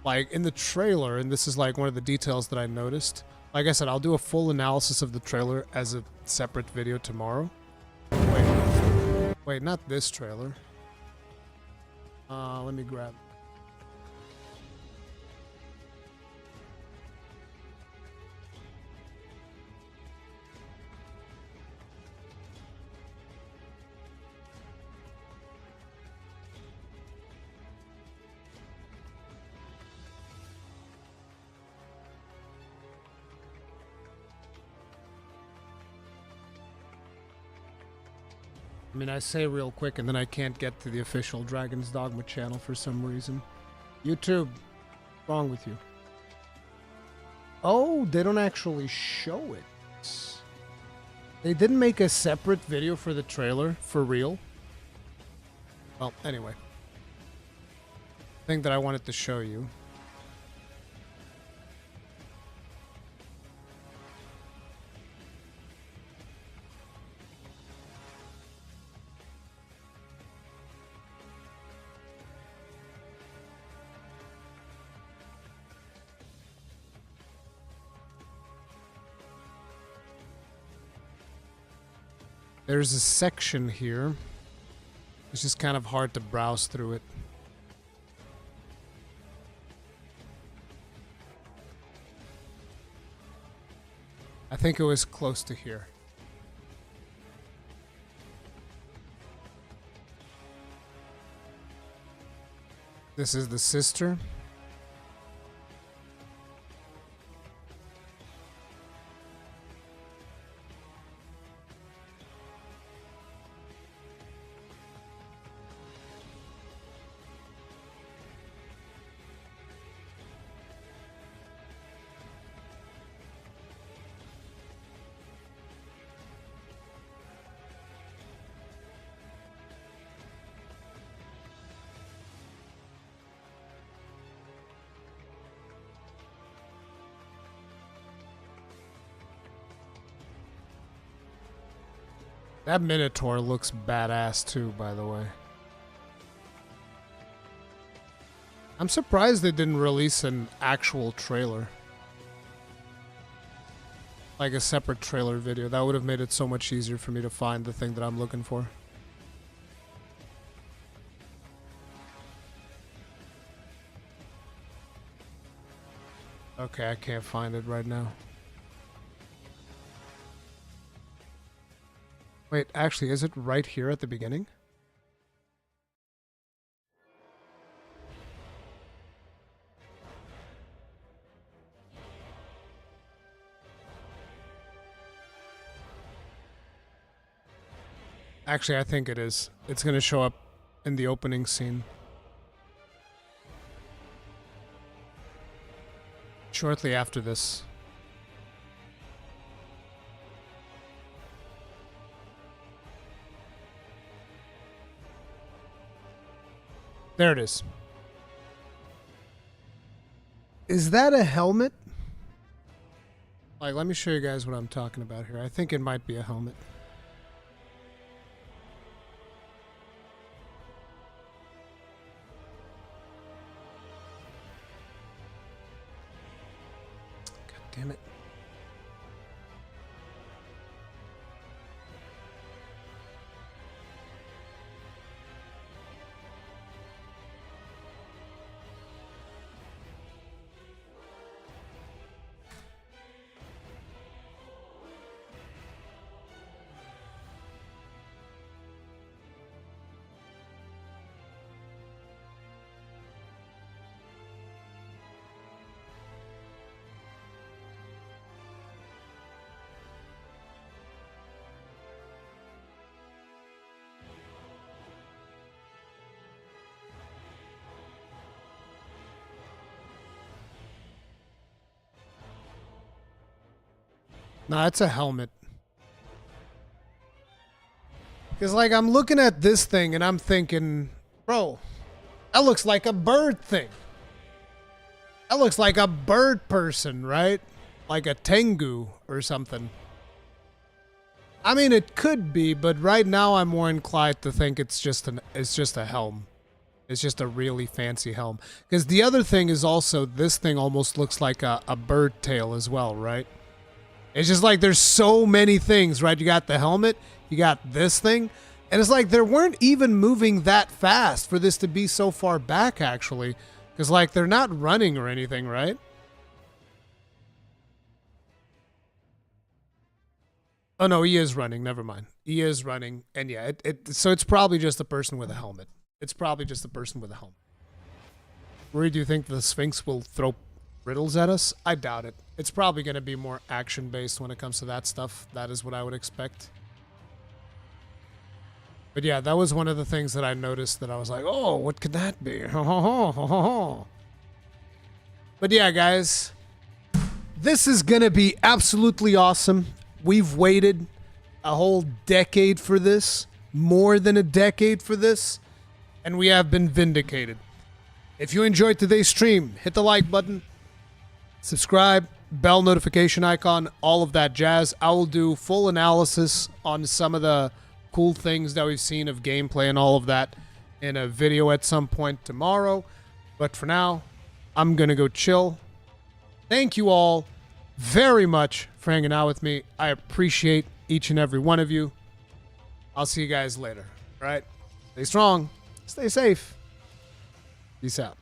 like in the trailer, and this is like one of the details that I noticed. Like I said, I'll do a full analysis of the trailer as a separate video tomorrow. Wait, not this trailer. Let me grab. I mean, I say real quick and then I can't get to the official Dragon's Dogma channel for some reason. YouTube, what's wrong with you? Oh, they don't actually show it. They didn't make a separate video for the trailer, for real. Well, anyway. Thing that I wanted to show you. There's a section here. It's just kind of hard to browse through it. I think it was close to here. This is the sister. That Minotaur looks badass too, by the way. I'm surprised they didn't release an actual trailer. Like a separate trailer video. That would have made it so much easier for me to find the thing that I'm looking for. Okay, I can't find it right now. Wait, actually, is it right here at the beginning? Actually, I think it is. It's going to show up in the opening scene. shortly after this. There it is. Is that a helmet? Like, let me show you guys what I'm talking about here. I think it might be a helmet. God damn it. Nah, it's a helmet. Because, like, I'm looking at this thing and I'm thinking, bro, that looks like a bird thing. That looks like a bird person, right? Like a Tengu or something. I mean, it could be, but right now I'm more inclined to think it's just a helm. It's just a really fancy helm. Because the other thing is also, this thing almost looks like a bird tail as well, right? It's just like there's so many things, right? You got the helmet, you got this thing, and it's like they weren't even moving that fast for this to be so far back, actually. Because, like, they're not running or anything, right? Oh, no, he is running. Never mind. He is running. And, yeah, so it's probably just a person with a helmet. It's probably just a person with a helmet. Ruri, do you think the Sphinx will throw riddles at us? I doubt it. It's probably going to be more action-based when it comes to that stuff. That is what I would expect. But yeah, that was one of the things that I noticed that I was like, oh, what could that be? But yeah, guys, this is going to be absolutely awesome. We've waited a whole decade for this, more than a decade for this, and we have been vindicated. If you enjoyed today's stream, hit the like button, subscribe, bell notification icon, all of that jazz. I will do full analysis on some of the cool things that we've seen of gameplay and all of that in a video at some point tomorrow. But for now, I'm going to go chill. Thank you all very much for hanging out with me. I appreciate each and every one of you. I'll see you guys later. All right? Stay strong. Stay safe. Peace out.